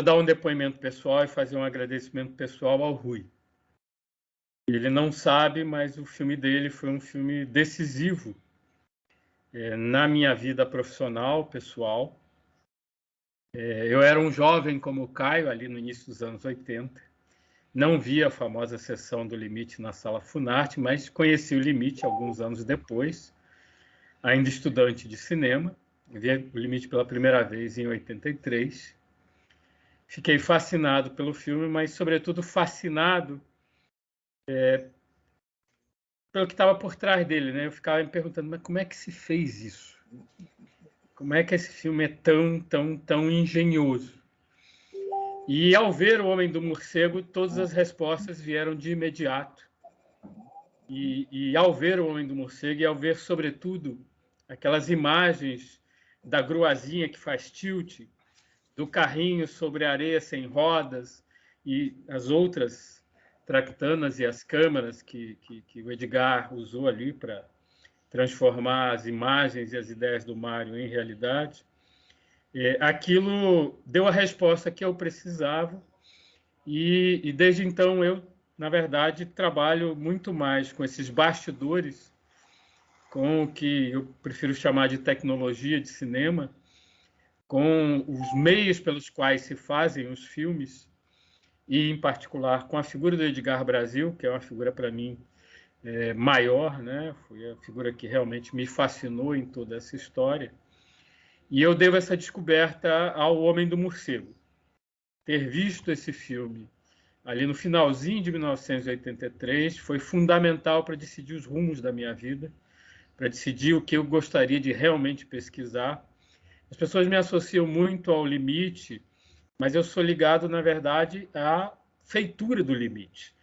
dar um depoimento pessoal e fazer um agradecimento pessoal ao Rui. Ele não sabe, mas o filme dele foi um filme decisivo na minha vida profissional, pessoal. Eu era um jovem como o Caio, ali no início dos anos 80. Não vi a famosa sessão do Limite na Sala Funarte, mas conheci o Limite alguns anos depois, ainda estudante de cinema. Vi o Limite pela primeira vez em 83. Fiquei fascinado pelo filme, mas, sobretudo, fascinado pelo que estava por trás dele, né? Eu ficava me perguntando, mas como é que se fez isso? Como é que esse filme é tão engenhoso? E, ao ver O Homem do Morcego, todas as respostas vieram de imediato. E ao ver O Homem do Morcego, e ao ver, sobretudo, aquelas imagens da gruazinha que faz tilt, do carrinho sobre a areia sem rodas e as outras tractanas e as câmeras que o Edgar usou ali para transformar as imagens e as ideias do Mário em realidade. Aquilo deu a resposta que eu precisava e desde então eu, na verdade, trabalho muito mais com esses bastidores, com o que eu prefiro chamar de tecnologia de cinema, com os meios pelos quais se fazem os filmes e, em particular, com a figura do Edgar Brasil, que é uma figura, para mim, maior, né? Foi a figura que realmente me fascinou em toda essa história. E eu devo essa descoberta ao Homem do Morcego. Ter visto esse filme ali no finalzinho de 1983 foi fundamental para decidir os rumos da minha vida, para decidir o que eu gostaria de realmente pesquisar. As pessoas me associam muito ao Limite, mas eu sou ligado, na verdade, à feitura do Limite.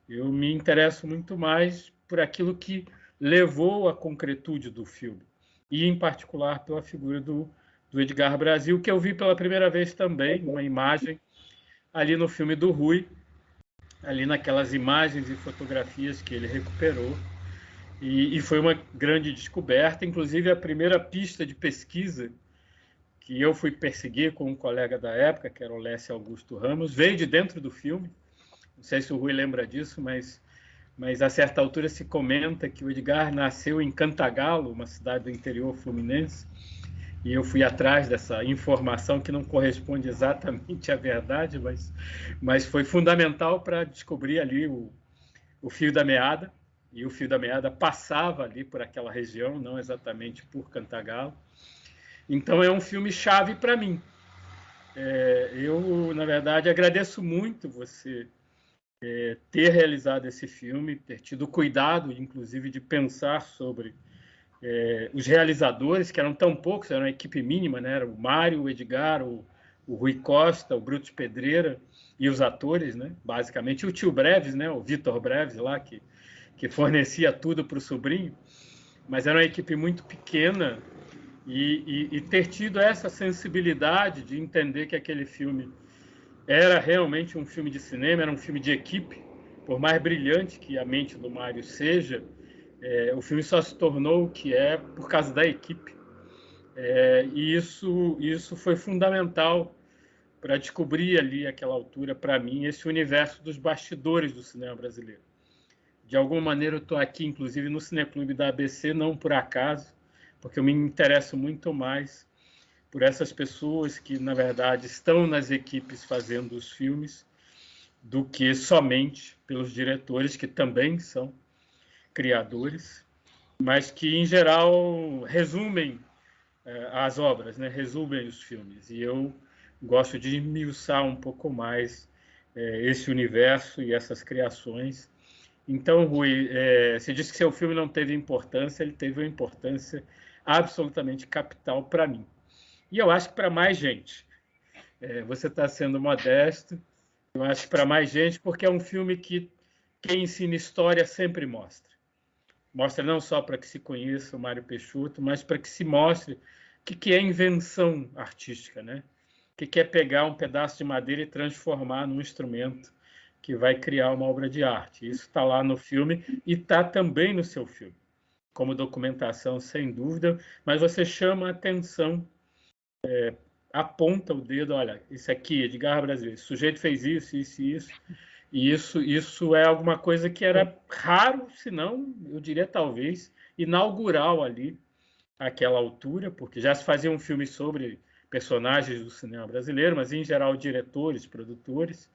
Eu me interesso muito mais por aquilo que levou à concretude do filme, e, em particular, pela figura do Edgar Brasil, que eu vi pela primeira vez também, uma imagem ali no filme do Rui, ali naquelas imagens e fotografias que ele recuperou, e foi uma grande descoberta, inclusive a primeira pista de pesquisa que eu fui perseguir com um colega da época, que era o Lécio Augusto Ramos, veio de dentro do filme. Não sei se o Rui lembra disso, mas a certa altura se comenta que o Edgar nasceu em Cantagalo, uma cidade do interior fluminense, e eu fui atrás dessa informação que não corresponde exatamente à verdade, mas foi fundamental para descobrir ali o fio da meada, e o fio da meada passava ali por aquela região, não exatamente por Cantagalo. Então é um filme chave para mim. Eu, na verdade, agradeço muito você ter realizado esse filme, ter tido cuidado, inclusive, de pensar sobre os realizadores, que eram tão poucos, era uma equipe mínima, né? Era o Mário, o Edgar, o Rui Costa, o Brutus Pedreira e os atores, né? Basicamente, e o tio Breves, né? O Vitor Breves lá, que fornecia tudo para o sobrinho, mas era uma equipe muito pequena. E ter tido essa sensibilidade de entender que aquele filme era realmente um filme de cinema, era um filme de equipe, por mais brilhante que a mente do Mário seja, o filme só se tornou o que é por causa da equipe. E isso foi fundamental para descobrir ali, àquela altura, para mim, esse universo dos bastidores do cinema brasileiro. De alguma maneira, eu estou aqui, inclusive, no Cineclube da ABC, não por acaso, porque eu me interesso muito mais por essas pessoas que, na verdade, estão nas equipes fazendo os filmes, do que somente pelos diretores, que também são criadores, mas que, em geral, resumem as obras, né? Resumem os filmes. E eu gosto de esmiuçar um pouco mais esse universo e essas criações. Então, Rui, você disse que seu filme não teve importância, ele teve uma importância absolutamente capital para mim. E eu acho que para mais gente. Você está sendo modesto, eu acho que para mais gente, porque é um filme que quem ensina história sempre mostra. Mostra não só para que se conheça o Mário Peixoto, mas para que se mostre o que é invenção artística, né? O que é pegar um pedaço de madeira e transformar num instrumento que vai criar uma obra de arte. Isso está lá no filme e está também no seu filme, como documentação, sem dúvida, mas você chama a atenção, aponta o dedo, olha, isso aqui, Edgar Brasil, esse sujeito fez isso, isso e isso, e isso é alguma coisa que era raro, se não, eu diria talvez, inaugural ali, àquela altura, porque já se fazia um filme sobre personagens do cinema brasileiro, mas em geral diretores, produtores,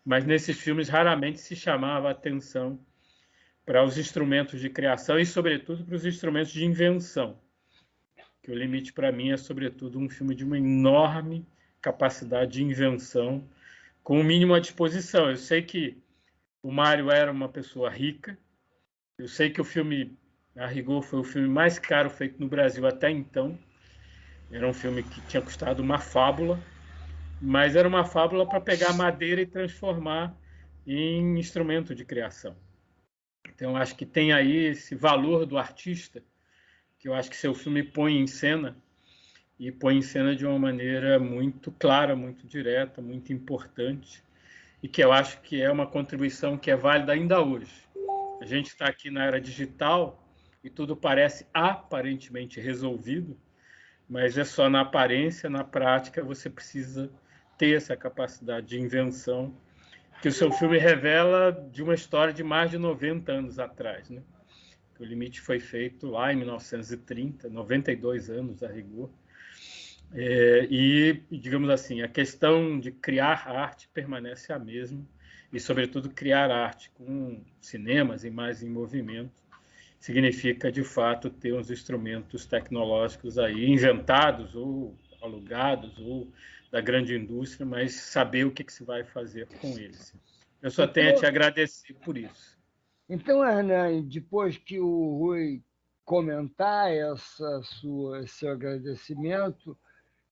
mas nesses filmes raramente se chamava a atenção para os instrumentos de criação e, sobretudo, para os instrumentos de invenção. Que o Limite, para mim, é, sobretudo, um filme de uma enorme capacidade de invenção, com o mínimo à disposição. Eu sei que o Mário era uma pessoa rica, eu sei que o filme, a rigor, foi o filme mais caro feito no Brasil até então. Era um filme que tinha custado uma fábula, mas era uma fábula para pegar madeira e transformar em instrumento de criação. Então, acho que tem aí esse valor do artista, que eu acho que seu filme põe em cena, e põe em cena de uma maneira muito clara, muito direta, muito importante, e que eu acho que é uma contribuição que é válida ainda hoje. A gente está aqui na era digital e tudo parece aparentemente resolvido, mas é só na aparência, na prática você precisa ter essa capacidade de invenção que o seu filme revela de uma história de mais de 90 anos atrás, né? O Limite foi feito lá em 1930, 92 anos a rigor. E, digamos assim, a questão de criar arte permanece a mesma, e, sobretudo, criar arte com cinemas, imagens em movimento, significa, de fato, ter uns instrumentos tecnológicos aí inventados ou alugados ou da grande indústria, mas saber o que se vai fazer com eles. Eu só tenho a te agradecer por isso. Então, Hernani, depois que o Rui comentar esse agradecimento,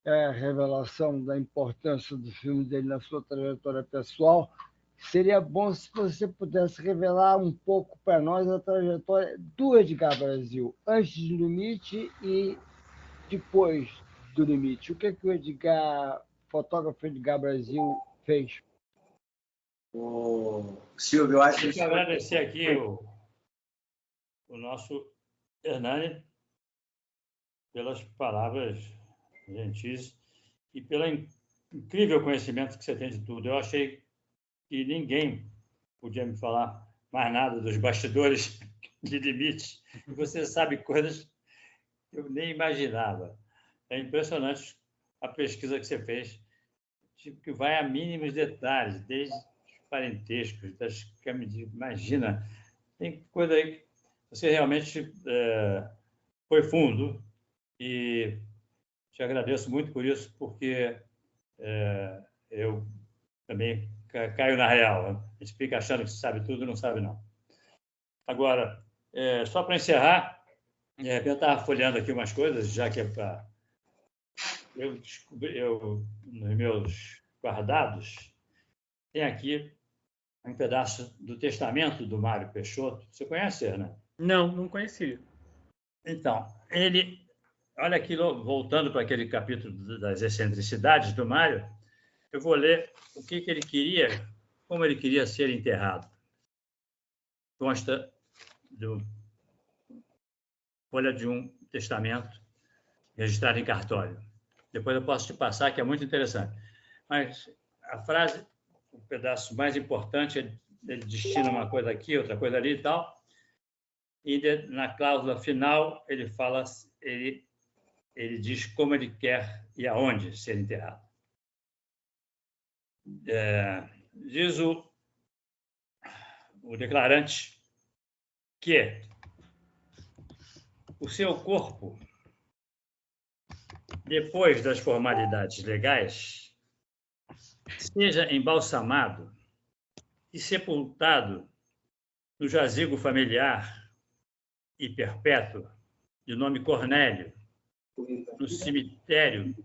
a revelação da importância do filme dele na sua trajetória pessoal, seria bom se você pudesse revelar um pouco para nós a trajetória do Edgar Brasil, antes do Limite e depois do Limite. O que o Edgar, fotógrafo Edgar Brasil, fez? Silvio, eu acho que... Deixa eu agradecer aqui o nosso Hernani pelas palavras gentis e pelo incrível conhecimento que você tem de tudo. Eu achei que ninguém podia me falar mais nada dos bastidores de Limite. Você sabe coisas que eu nem imaginava. É impressionante a pesquisa que você fez, tipo, que vai a mínimos detalhes, desde os parentescos, imagina, tem coisa aí que você realmente foi fundo, e te agradeço muito por isso, porque eu também caio na real. A gente fica achando que sabe tudo, não sabe não. Agora, só para encerrar, eu estava folheando aqui umas coisas, já que é para... nos meus guardados, tem aqui um pedaço do testamento do Mário Peixoto. Você conhece, né? Não conhecia. Então, olha aqui, voltando para aquele capítulo das excentricidades do Mário, eu vou ler o que ele queria, como ele queria ser enterrado. Consta folha de um testamento registrado em cartório. Depois eu posso te passar, que é muito interessante. Mas a frase, o pedaço mais importante, ele destina uma coisa aqui, outra coisa ali e tal. E na cláusula final, ele fala, ele diz como ele quer e aonde ser enterrado. Diz o declarante que o seu corpo, depois das formalidades legais, seja embalsamado e sepultado no jazigo familiar e perpétuo de nome Cornélio, no cemitério.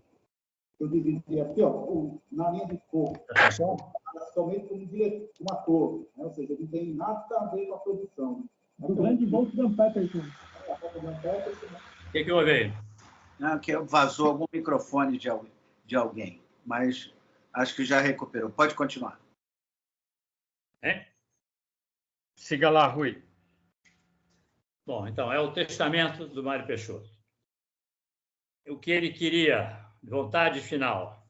Eu dividia aqui, ó, na linha de cor, somente como um ator, né? Ou seja, ele não tem nada a ver com a produção. O grande Wolfgang Peterson. O que houve aí? Não, que vazou algum microfone de alguém, mas acho que já recuperou. Pode continuar. Siga lá, Rui. Bom, então, é o testamento do Mário Peixoto. O que ele queria, vontade final.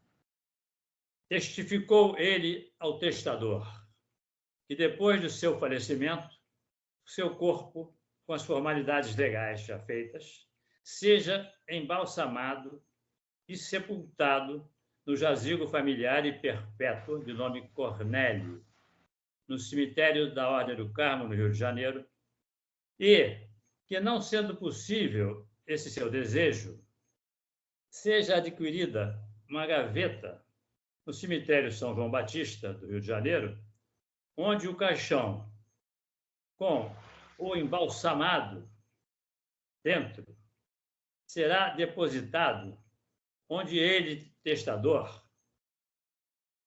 Testificou ele ao testador que, depois do seu falecimento, o seu corpo, com as formalidades legais já feitas, seja embalsamado e sepultado no jazigo familiar e perpétuo de nome Cornélio, no cemitério da Ordem do Carmo, no Rio de Janeiro, e que, não sendo possível esse seu desejo, seja adquirida uma gaveta no cemitério São João Batista, do Rio de Janeiro, onde o caixão com o embalsamado dentro será depositado, onde ele, testador,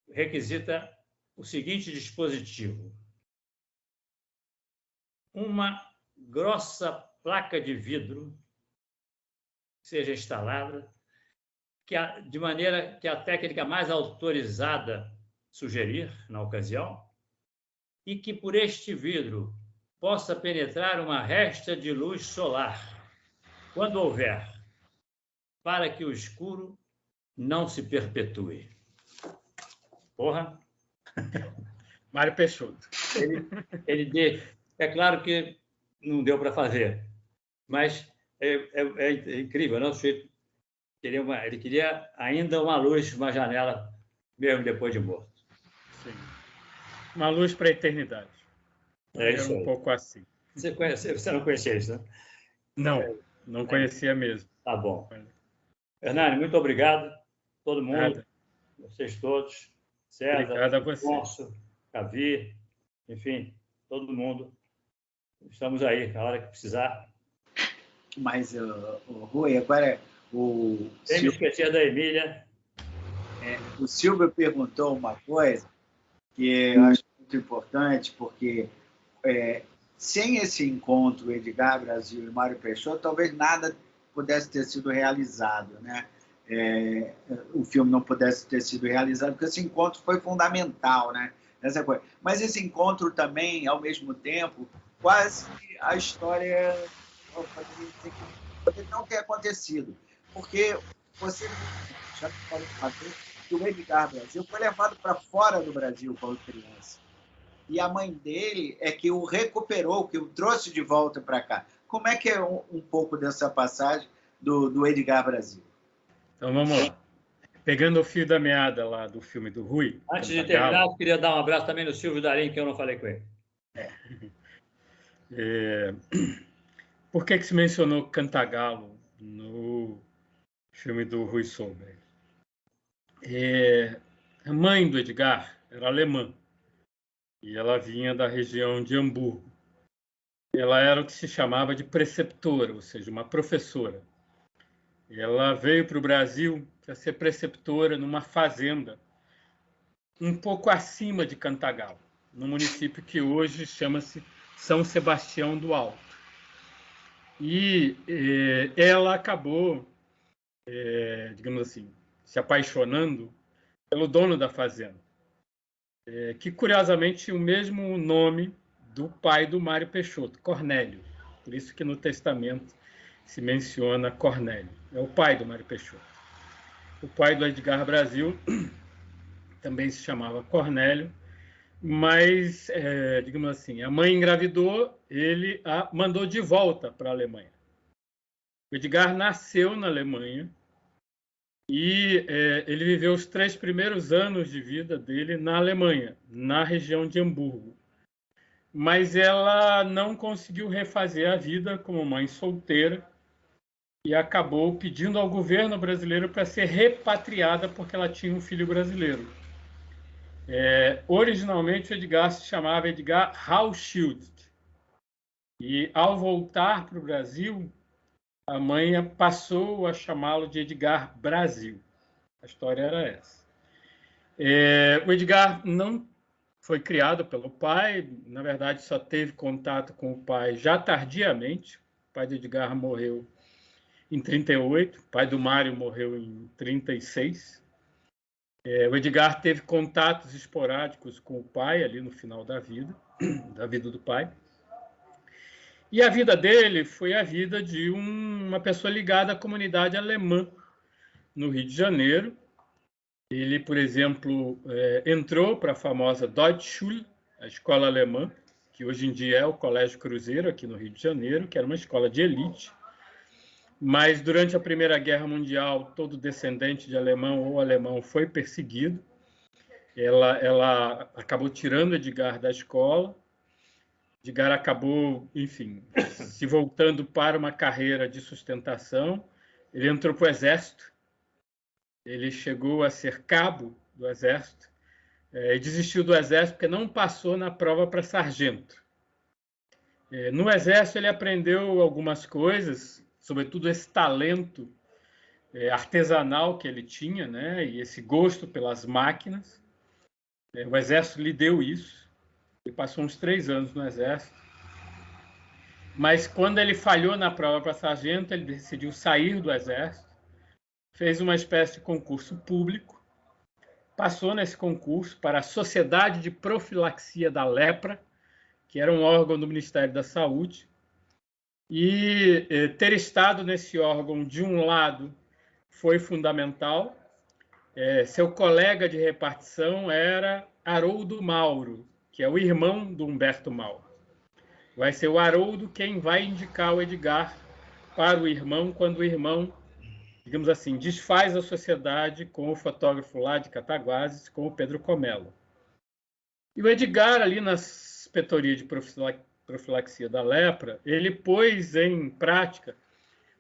requisita o seguinte dispositivo: uma grossa placa de vidro seja instalada de maneira que a técnica mais autorizada sugerir na ocasião, e que por este vidro possa penetrar uma resta de luz solar, quando houver, para que o escuro não se perpetue. Porra! Mário Peixoto. É claro que não deu para fazer, mas é incrível, não? Ele queria ainda uma luz, uma janela, mesmo depois de morto. Sim. Uma luz para a eternidade. É isso um aí. Pouco assim. Você não conhecia isso, né? Não conhecia mesmo. Tá bom. Hernani, muito obrigado. Todo mundo, Nada. vocês todos. César, Obrigado a você. Afonso, Cavi, enfim, todo mundo. Estamos aí, a hora que precisar. Mas, Rui, agora Sem me esquecer da Emília. O Silvio perguntou uma coisa que eu acho muito importante, porque sem esse encontro Edgar Brasil e Mário Peixoto, talvez nada pudesse ter sido realizado, né? O filme não pudesse ter sido realizado, porque esse encontro foi fundamental, né? Essa coisa. Mas esse encontro também, ao mesmo tempo, quase a história pode não ter acontecido, porque você já falou que o Edgar Brasil foi levado para fora do Brasil quando criança. E a mãe dele é que o recuperou, que o trouxe de volta para cá. Como é que é um pouco dessa passagem do Edgar Brasil? Então, vamos lá. Pegando o fio da meada lá do filme do Rui. Antes de terminar, eu queria dar um abraço também no Silvio Darim, que eu não falei com ele. Por que se mencionou Cantagalo no filme do Rui Sober? A mãe do Edgar era alemã e ela vinha da região de Hamburgo. Ela era o que se chamava de preceptora, ou seja, uma professora. Ela veio para o Brasil para ser preceptora numa fazenda um pouco acima de Cantagalo, no município que hoje chama-se São Sebastião do Alto. E ela acabou, digamos assim, se apaixonando pelo dono da fazenda, que curiosamente tinha o mesmo nome do pai do Mário Peixoto, Cornélio. Por isso que no testamento se menciona Cornélio. É o pai do Mário Peixoto. O pai do Edgar Brasil também se chamava Cornélio, mas, digamos assim, a mãe engravidou, ele a mandou de volta para a Alemanha. O Edgar nasceu na Alemanha e ele viveu os 3 primeiros anos de vida dele na Alemanha, na região de Hamburgo. Mas ela não conseguiu refazer a vida como mãe solteira e acabou pedindo ao governo brasileiro para ser repatriada porque ela tinha um filho brasileiro. Originalmente, o Edgar se chamava Edgar Hauschild. E, ao voltar para o Brasil, a mãe passou a chamá-lo de Edgar Brasil. A história era essa. O Edgar não foi criado pelo pai, na verdade, só teve contato com o pai já tardiamente. O pai do Edgar morreu em 1938, o pai do Mário morreu em 1936. O Edgar teve contatos esporádicos com o pai ali no final da vida do pai. E a vida dele foi a vida de uma pessoa ligada à comunidade alemã no Rio de Janeiro. Ele, por exemplo, entrou para a famosa Deutschschule, a escola alemã, que hoje em dia é o Colégio Cruzeiro, aqui no Rio de Janeiro, que era uma escola de elite. Mas, durante a Primeira Guerra Mundial, todo descendente de alemão ou alemão foi perseguido. Ela acabou tirando Edgar da escola. Edgar acabou, enfim, se voltando para uma carreira de sustentação. Ele entrou para o Exército. Ele chegou a ser cabo do Exército e desistiu do Exército porque não passou na prova para sargento. No Exército, ele aprendeu algumas coisas, sobretudo esse talento artesanal que ele tinha, né? E esse gosto pelas máquinas. O Exército lhe deu isso. Ele passou uns 3 anos no Exército. Mas, quando ele falhou na prova para sargento, ele decidiu sair do Exército, fez uma espécie de concurso público, passou nesse concurso para a Sociedade de Profilaxia da Lepra, que era um órgão do Ministério da Saúde, e ter estado nesse órgão, de um lado, foi fundamental. Seu colega de repartição era Haroldo Mauro, que é o irmão do Humberto Mauro. Vai ser o Haroldo quem vai indicar o Edgar para o irmão, quando o irmão, digamos assim, desfaz a sociedade com o fotógrafo lá de Cataguases, com o Pedro Comelo. E o Edgar, ali na Inspetoria de Profilaxia da Lepra, ele pôs em prática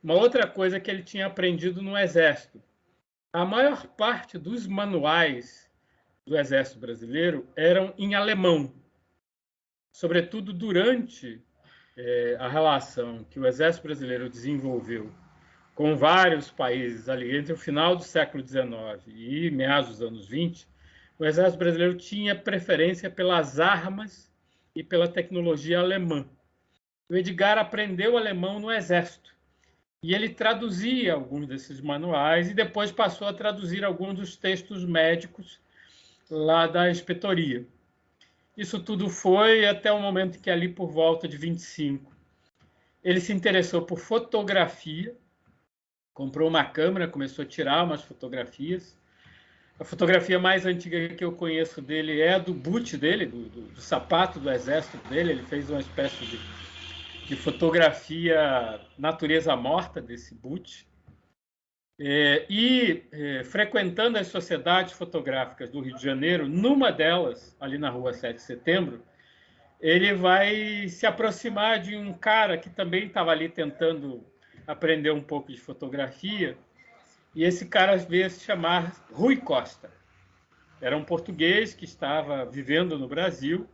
uma outra coisa que ele tinha aprendido no Exército. A maior parte dos manuais do Exército Brasileiro eram em alemão, sobretudo durante a relação que o Exército Brasileiro desenvolveu com vários países ali entre o final do século XIX e meados dos anos 20, o Exército Brasileiro tinha preferência pelas armas e pela tecnologia alemã. O Edgar aprendeu alemão no Exército e ele traduzia alguns desses manuais e depois passou a traduzir alguns dos textos médicos lá da inspetoria. Isso tudo foi até o momento que, ali por volta de 25, ele se interessou por fotografia, comprou uma câmera, começou a tirar umas fotografias. A fotografia mais antiga que eu conheço dele é a do boot dele, do sapato do exército dele. Ele fez uma espécie de fotografia natureza morta desse boot. Frequentando as sociedades fotográficas do Rio de Janeiro, numa delas, ali na rua 7 de Setembro, ele vai se aproximar de um cara que também estava ali tentando aprender um pouco de fotografia, e esse cara veio se chamar Rui Costa. Era um português que estava vivendo no Brasil,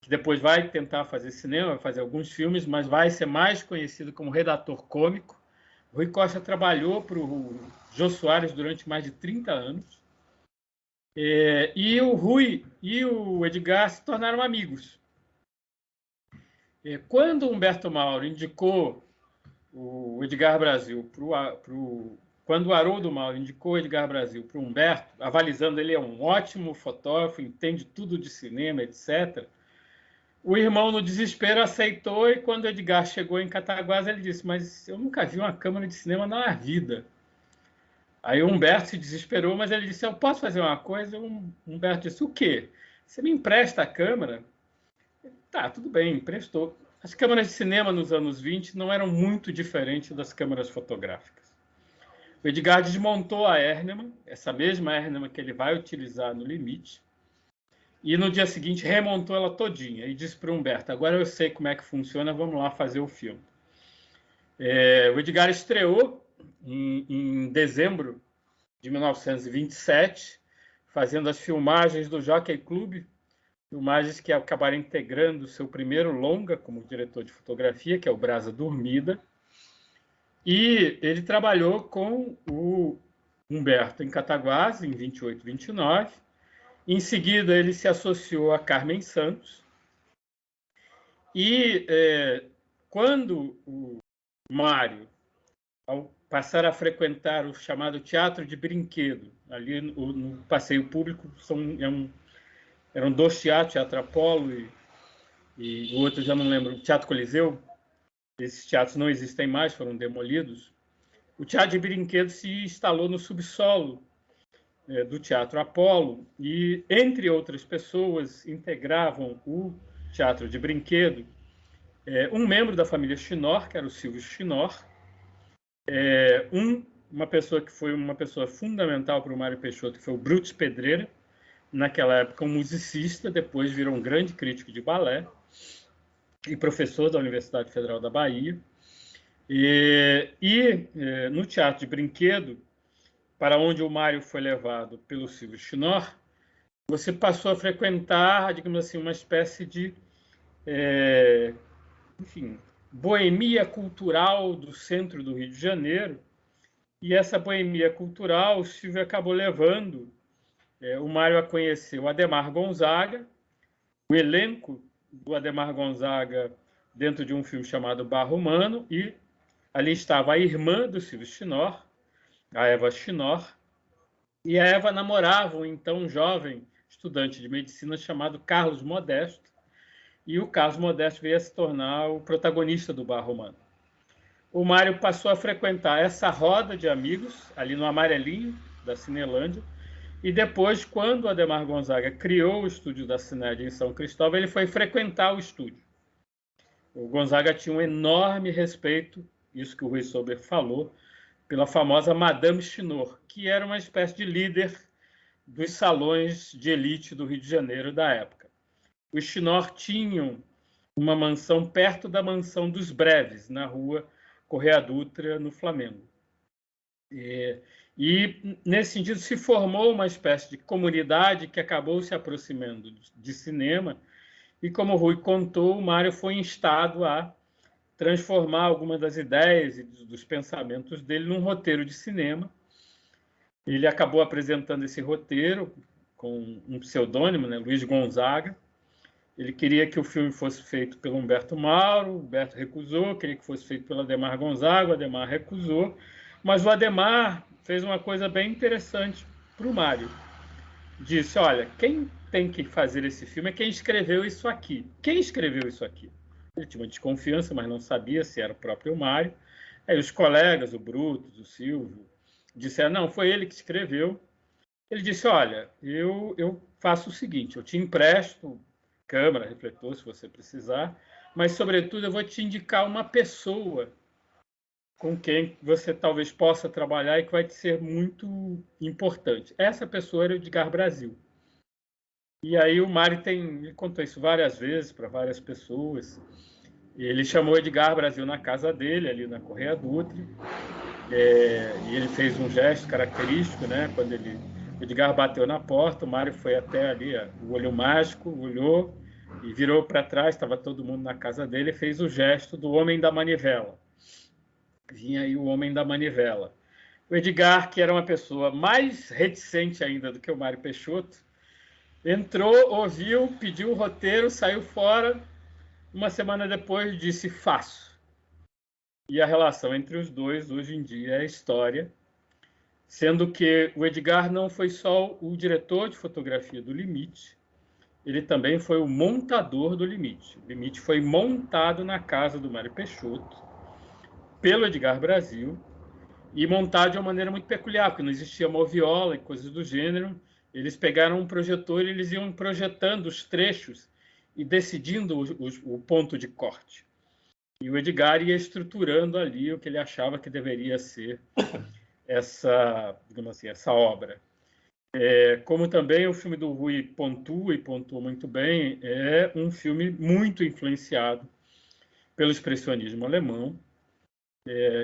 que depois vai tentar fazer cinema, vai fazer alguns filmes, mas vai ser mais conhecido como redator cômico. Rui Costa trabalhou para o Jô Soares durante mais de 30 anos. E o Rui e o Edgar se tornaram amigos. Quando o Humberto Mauro indicou o Edgar Brasil quando o Haroldo Mauro indicou o Edgar Brasil para o Humberto, avalizando ele é um ótimo fotógrafo, entende tudo de cinema, etc., o irmão, no desespero, aceitou, e quando o Edgar chegou em Cataguases, ele disse: mas eu nunca vi uma câmera de cinema na vida. Aí o Humberto se desesperou, mas ele disse: eu posso fazer uma coisa? O Humberto disse: o quê? Você me empresta a câmera? Tá, tudo bem, emprestou. As câmeras de cinema nos anos 20 não eram muito diferentes das câmeras fotográficas. O Edgar desmontou a Ernemann, essa mesma Ernemann que ele vai utilizar no Limite, e no dia seguinte remontou ela todinha e disse para o Humberto: agora eu sei como é que funciona, vamos lá fazer o filme. O Edgar estreou em dezembro de 1927, fazendo as filmagens do Jockey Club, filmagens que acabaram integrando o seu primeiro longa como diretor de fotografia, que é o Brasa Dormida. E ele trabalhou com o Humberto em Cataguases, em 28, 29. Em seguida, ele se associou a Carmen Santos. E quando o Mário, ao passar a frequentar o chamado Teatro de Brinquedo, ali no Passeio Público, eram dois teatros, Teatro Apolo e o outro, já não lembro, Teatro Coliseu. Esses teatros não existem mais, foram demolidos. O Teatro de Brinquedo se instalou no subsolo do Teatro Apolo e, entre outras pessoas, integravam o Teatro de Brinquedo um membro da família Chinor, que era o Silvio Chinor, uma pessoa que foi uma pessoa fundamental para o Mário Peixoto, que foi o Brutus Pedreira, naquela época um musicista, depois virou um grande crítico de balé e professor da Universidade Federal da Bahia. No Teatro de Brinquedo, para onde o Mário foi levado pelo Silvio Chinor, você passou a frequentar, digamos assim, uma espécie de boemia cultural do centro do Rio de Janeiro. E essa boemia cultural, o Silvio acabou levando o Mário a conhecer o Adhemar Gonzaga, o elenco do Adhemar Gonzaga dentro de um filme chamado Barro Humano, e ali estava a irmã do Silvio Chinor, a Eva Chinor, e a Eva namorava um então jovem estudante de medicina chamado Carlos Modesto, e o Carlos Modesto veio a se tornar o protagonista do Bar Romano. O Mário passou a frequentar essa roda de amigos, ali no Amarelinho, da Cinelândia, e depois, quando o Adhemar Gonzaga criou o estúdio da Cined em São Cristóvão, ele foi frequentar o estúdio. O Gonzaga tinha um enorme respeito, isso que o Rui Sober falou, pela famosa Madame Chinor, que era uma espécie de líder dos salões de elite do Rio de Janeiro da época. Os Chinor tinham uma mansão perto da mansão dos Breves, na rua Correia Dutra, no Flamengo. E, nesse sentido, se formou uma espécie de comunidade que acabou se aproximando de cinema, e, como o Rui contou, o Mário foi instado a transformar algumas das ideias e dos pensamentos dele num roteiro de cinema. Ele acabou apresentando esse roteiro com um pseudônimo, né, Luiz Gonzaga. Ele queria que o filme fosse feito pelo Humberto Mauro, o Humberto recusou, queria que fosse feito pelo Adhemar Gonzaga, o Adhemar recusou, mas o Adhemar fez uma coisa bem interessante para o Mário. Disse, olha, quem tem que fazer esse filme é quem escreveu isso aqui. Quem escreveu isso aqui? Ele tinha uma desconfiança, mas não sabia se era o próprio Mário. Aí os colegas, o Brutus, o Silvio, disseram, não, foi ele que escreveu. Ele disse, olha, eu faço o seguinte, eu te empresto câmera, refletor, se você precisar, mas, sobretudo, eu vou te indicar uma pessoa com quem você talvez possa trabalhar e que vai te ser muito importante. Essa pessoa era o Edgar Brasil. E aí o Mário ele contou isso várias vezes para várias pessoas. Ele chamou Edgar Brasil na casa dele, ali na Correia Dutra, e ele fez um gesto característico, né? Quando o Edgar bateu na porta, o Mário foi até ali, o olho mágico, olhou e virou para trás, estava todo mundo na casa dele, e fez o gesto do homem da manivela. Vinha aí o homem da manivela. O Edgar, que era uma pessoa mais reticente ainda do que o Mário Peixoto, entrou, ouviu, pediu o roteiro, saiu fora. Uma semana depois disse, faço. E a relação entre os dois, hoje em dia, é história, sendo que o Edgar não foi só o diretor de fotografia do Limite, ele também foi o montador do Limite. O Limite foi montado na casa do Mário Peixoto, pelo Edgar Brasil, e montado de uma maneira muito peculiar, porque não existia moviola e coisas do gênero. Eles pegaram um projetor e eles iam projetando os trechos e decidindo o ponto de corte. E o Edgar ia estruturando ali o que ele achava que deveria ser essa, digamos assim, essa obra. Como também o filme do Rui pontua, e pontuou muito bem, é um filme muito influenciado pelo expressionismo alemão,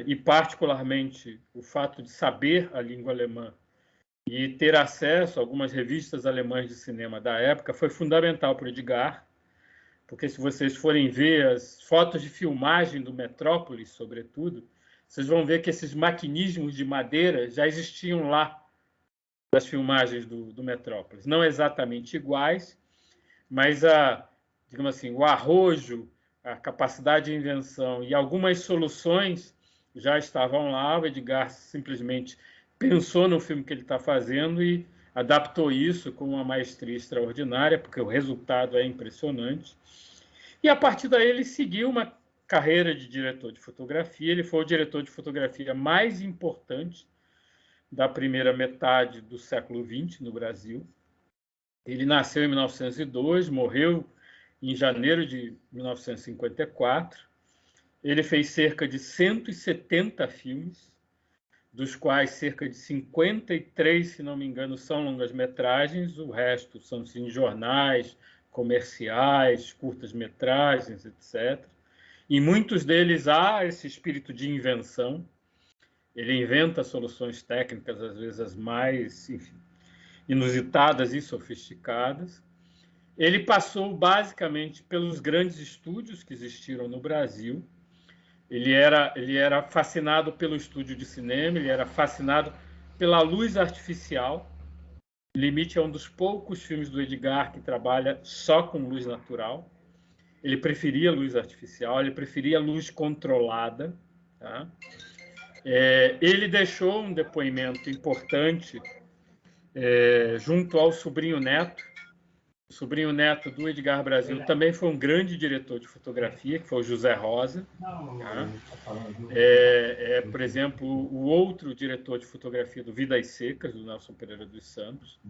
e particularmente o fato de saber a língua alemã e ter acesso a algumas revistas alemãs de cinema da época foi fundamental para o Edgar, porque se vocês forem ver as fotos de filmagem do Metrópolis, sobretudo, vocês vão ver que esses maquinismos de madeira já existiam lá das filmagens do Metrópolis. Não exatamente iguais, mas digamos assim, o arrojo, a capacidade de invenção e algumas soluções já estavam lá. O Edgar simplesmente pensou no filme que ele está fazendo e adaptou isso com uma maestria extraordinária, porque o resultado é impressionante. E, a partir daí, ele seguiu uma carreira de diretor de fotografia. Ele foi o diretor de fotografia mais importante da primeira metade do século XX no Brasil. Ele nasceu em 1902, morreu em janeiro de 1954. Ele fez cerca de 170 filmes, dos quais cerca de 53, se não me engano, são longas-metragens, o resto são sim, jornais, comerciais, curtas-metragens, etc. Em muitos deles há esse espírito de invenção. Ele inventa soluções técnicas, às vezes as mais, enfim, inusitadas e sofisticadas. Ele passou basicamente pelos grandes estúdios que existiram no Brasil. Ele era fascinado pelo estúdio de cinema, ele era fascinado pela luz artificial. Limite é um dos poucos filmes do Edgar que trabalha só com luz natural. Ele preferia luz artificial, ele preferia luz controlada. Tá? Ele deixou um depoimento importante junto ao sobrinho neto. O sobrinho neto do Edgar Brasil também foi um grande diretor de fotografia, que foi o José Rosa. Tá? Por exemplo, o outro diretor de fotografia do Vidas Secas, do Nelson Pereira dos Santos.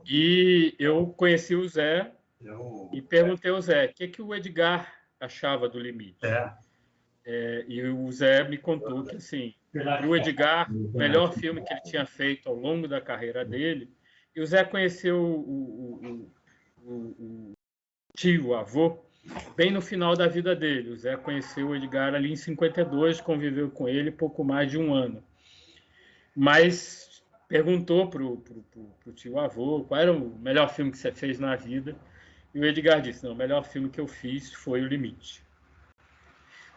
E eu conheci o Zé e perguntei ao Zé o que o Edgar achava do Limite. E o Zé me contou que, assim, para o Edgar, o melhor filme que ele tinha feito ao longo da carreira dele. E o Zé conheceu o tio, o avô, bem no final da vida dele. O Zé conheceu o Edgar ali em 52, conviveu com ele pouco mais de um ano. Mas perguntou para o tio avô qual era o melhor filme que você fez na vida. E o Edgar disse, não, o melhor filme que eu fiz foi O Limite.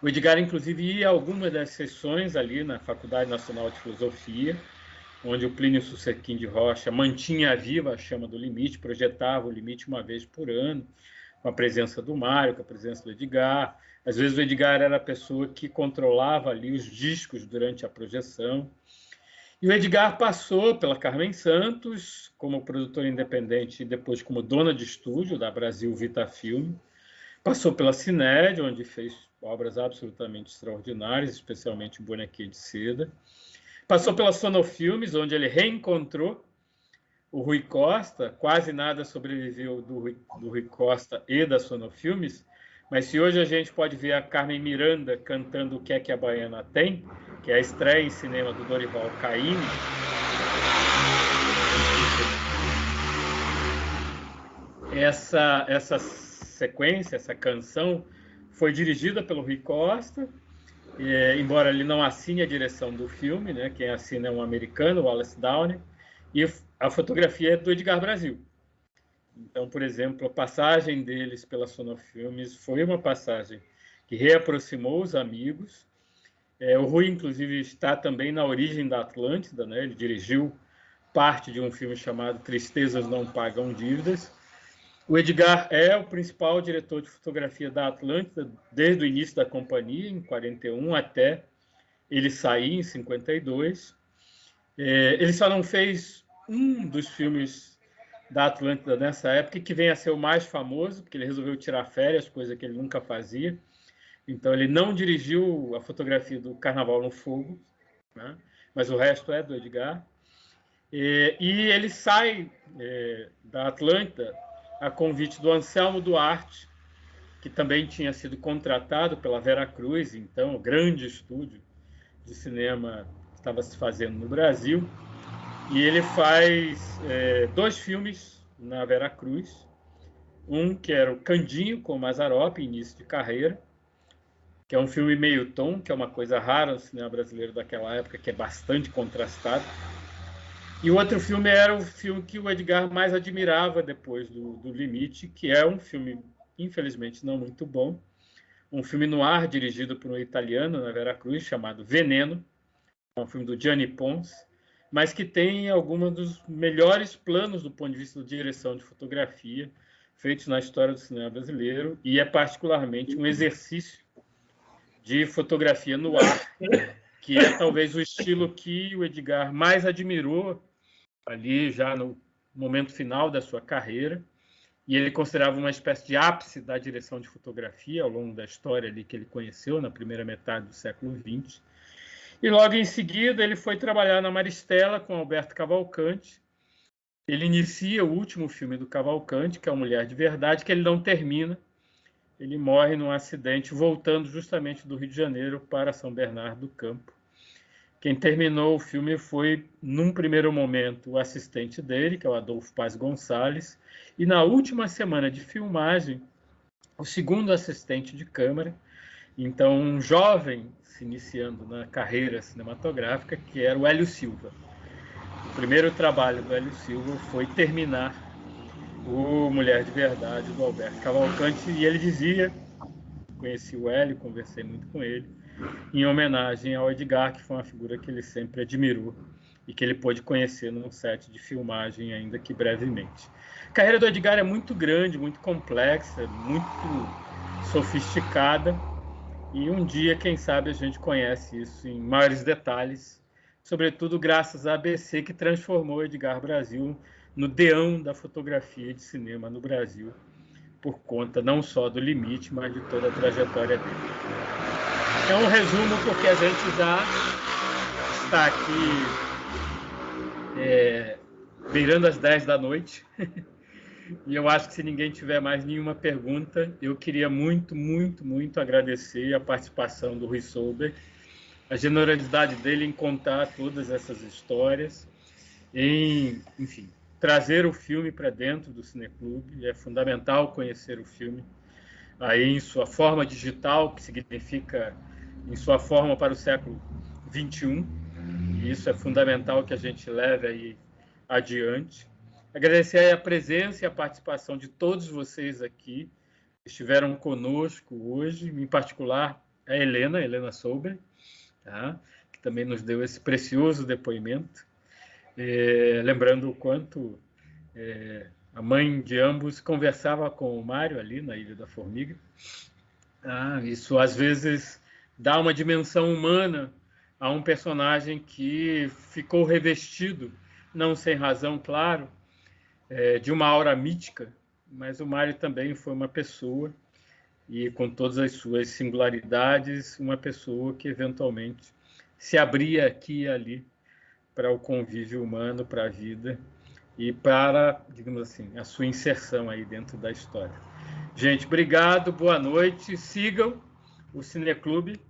O Edgar, inclusive, ia a algumas das sessões ali na Faculdade Nacional de Filosofia, onde o Plínio Susequim de Rocha mantinha viva a chama do Limite, projetava o Limite uma vez por ano, com a presença do Mário, com a presença do Edgar. Às vezes o Edgar era a pessoa que controlava ali os discos durante a projeção. E o Edgar passou pela Carmen Santos, como produtor independente e depois como dona de estúdio da Brasil Vita Filme. Passou pela Cined, onde fez obras absolutamente extraordinárias, especialmente o Bonequinho de Seda. Passou pela Sonofilmes, onde ele reencontrou o Rui Costa. Quase nada sobreviveu do Rui Costa e da Sonofilmes, mas se hoje a gente pode ver a Carmen Miranda cantando O Que É Que a Baiana Tem, que é a estreia em cinema do Dorival Caymmi, essa sequência, essa canção, foi dirigida pelo Rui Costa, embora ele não assine a direção do filme, né? Quem assina é um americano, Wallace Downer, e a fotografia é do Edgar Brasil. Então, por exemplo, a passagem deles pela Sonofilmes foi uma passagem que reaproximou os amigos. O Rui, inclusive, está também na origem da Atlântida, né? Ele dirigiu parte de um filme chamado Tristezas Não Pagam Dívidas. O Edgar é o principal diretor de fotografia da Atlântida desde o início da companhia, em 41, até ele sair em 52. Ele só não fez um dos filmes da Atlântida nessa época, que vem a ser o mais famoso, porque ele resolveu tirar férias, coisa que ele nunca fazia. Então, ele não dirigiu a fotografia do Carnaval no Fogo, né? Mas o resto é do Edgar. E ele sai da Atlântida a convite do Anselmo Duarte, que também tinha sido contratado pela Vera Cruz, então, o grande estúdio de cinema que estava se fazendo no Brasil. E ele faz 2 filmes na Vera Cruz. Um que era o Candinho, com o Mazzaropi, início de carreira, que é um filme meio tom, que é uma coisa rara no cinema brasileiro daquela época, que é bastante contrastado. E o outro filme era o filme que o Edgar mais admirava depois do Limite, que é um filme, infelizmente, não muito bom. Um filme noir dirigido por um italiano na Vera Cruz, chamado Veneno. É um filme do Gianni Pons, mas que tem alguns dos melhores planos do ponto de vista da direção de fotografia feitos na história do cinema brasileiro, e é particularmente um exercício de fotografia no ar, que é talvez o estilo que o Edgar mais admirou ali já no momento final da sua carreira, e ele considerava uma espécie de ápice da direção de fotografia ao longo da história ali que ele conheceu na primeira metade do século XX. E logo em seguida ele foi trabalhar na Maristela com Alberto Cavalcanti. Ele inicia o último filme do Cavalcanti, que é A Mulher de Verdade, que ele não termina. Ele morre num acidente voltando justamente do Rio de Janeiro para São Bernardo do Campo. Quem terminou o filme foi, num primeiro momento, o assistente dele, que é o Adolfo Paz Gonçalves, e na última semana de filmagem, o segundo assistente de câmera, então um jovem se iniciando na carreira cinematográfica, que era o Hélio Silva. O primeiro trabalho do Hélio Silva foi terminar o Mulher de Verdade, do Alberto Cavalcanti, e ele dizia, conheci o Hélio, conversei muito com ele, em homenagem ao Edgar, que foi uma figura que ele sempre admirou e que ele pôde conhecer num set de filmagem, ainda que brevemente. A carreira do Edgar é muito grande, muito complexa, muito sofisticada, E um dia, quem sabe, a gente conhece isso em maiores detalhes, sobretudo graças à ABC, que transformou Edgar Brasil no deão da fotografia de cinema no Brasil, por conta não só do Limite, mas de toda a trajetória dele. É um resumo, porque a gente já está aqui beirando as 10 da noite. E eu acho que se ninguém tiver mais nenhuma pergunta, eu queria muito, muito, muito agradecer a participação do Rui Solberg, a generosidade dele em contar todas essas histórias, em, enfim, trazer o filme para dentro do Cineclube. É fundamental conhecer o filme aí em sua forma digital, que significa em sua forma para o século XXI. E isso é fundamental que a gente leve aí adiante. Agradecer aí a presença e a participação de todos vocês aqui que estiveram conosco hoje, em particular a Helena Solberg, tá? Que também nos deu esse precioso depoimento, lembrando o quanto a mãe de ambos conversava com o Mário ali na Ilha da Formiga. Isso às vezes dá uma dimensão humana a um personagem que ficou revestido, não sem razão, claro, de uma aura mítica, mas o Mário também foi uma pessoa, e com todas as suas singularidades, uma pessoa que eventualmente se abria aqui e ali para o convívio humano, para a vida e para, digamos assim, a sua inserção aí dentro da história. Gente, obrigado, boa noite, sigam o Cineclube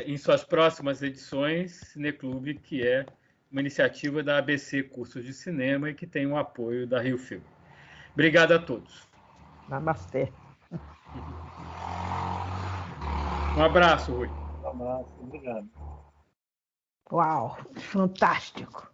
em suas próximas edições, Cineclube, que é uma iniciativa da ABC Cursos de Cinema e que tem o apoio da Rio Film. Obrigado a todos. Namastê. Um abraço, Rui. Um abraço, obrigado. Uau, fantástico.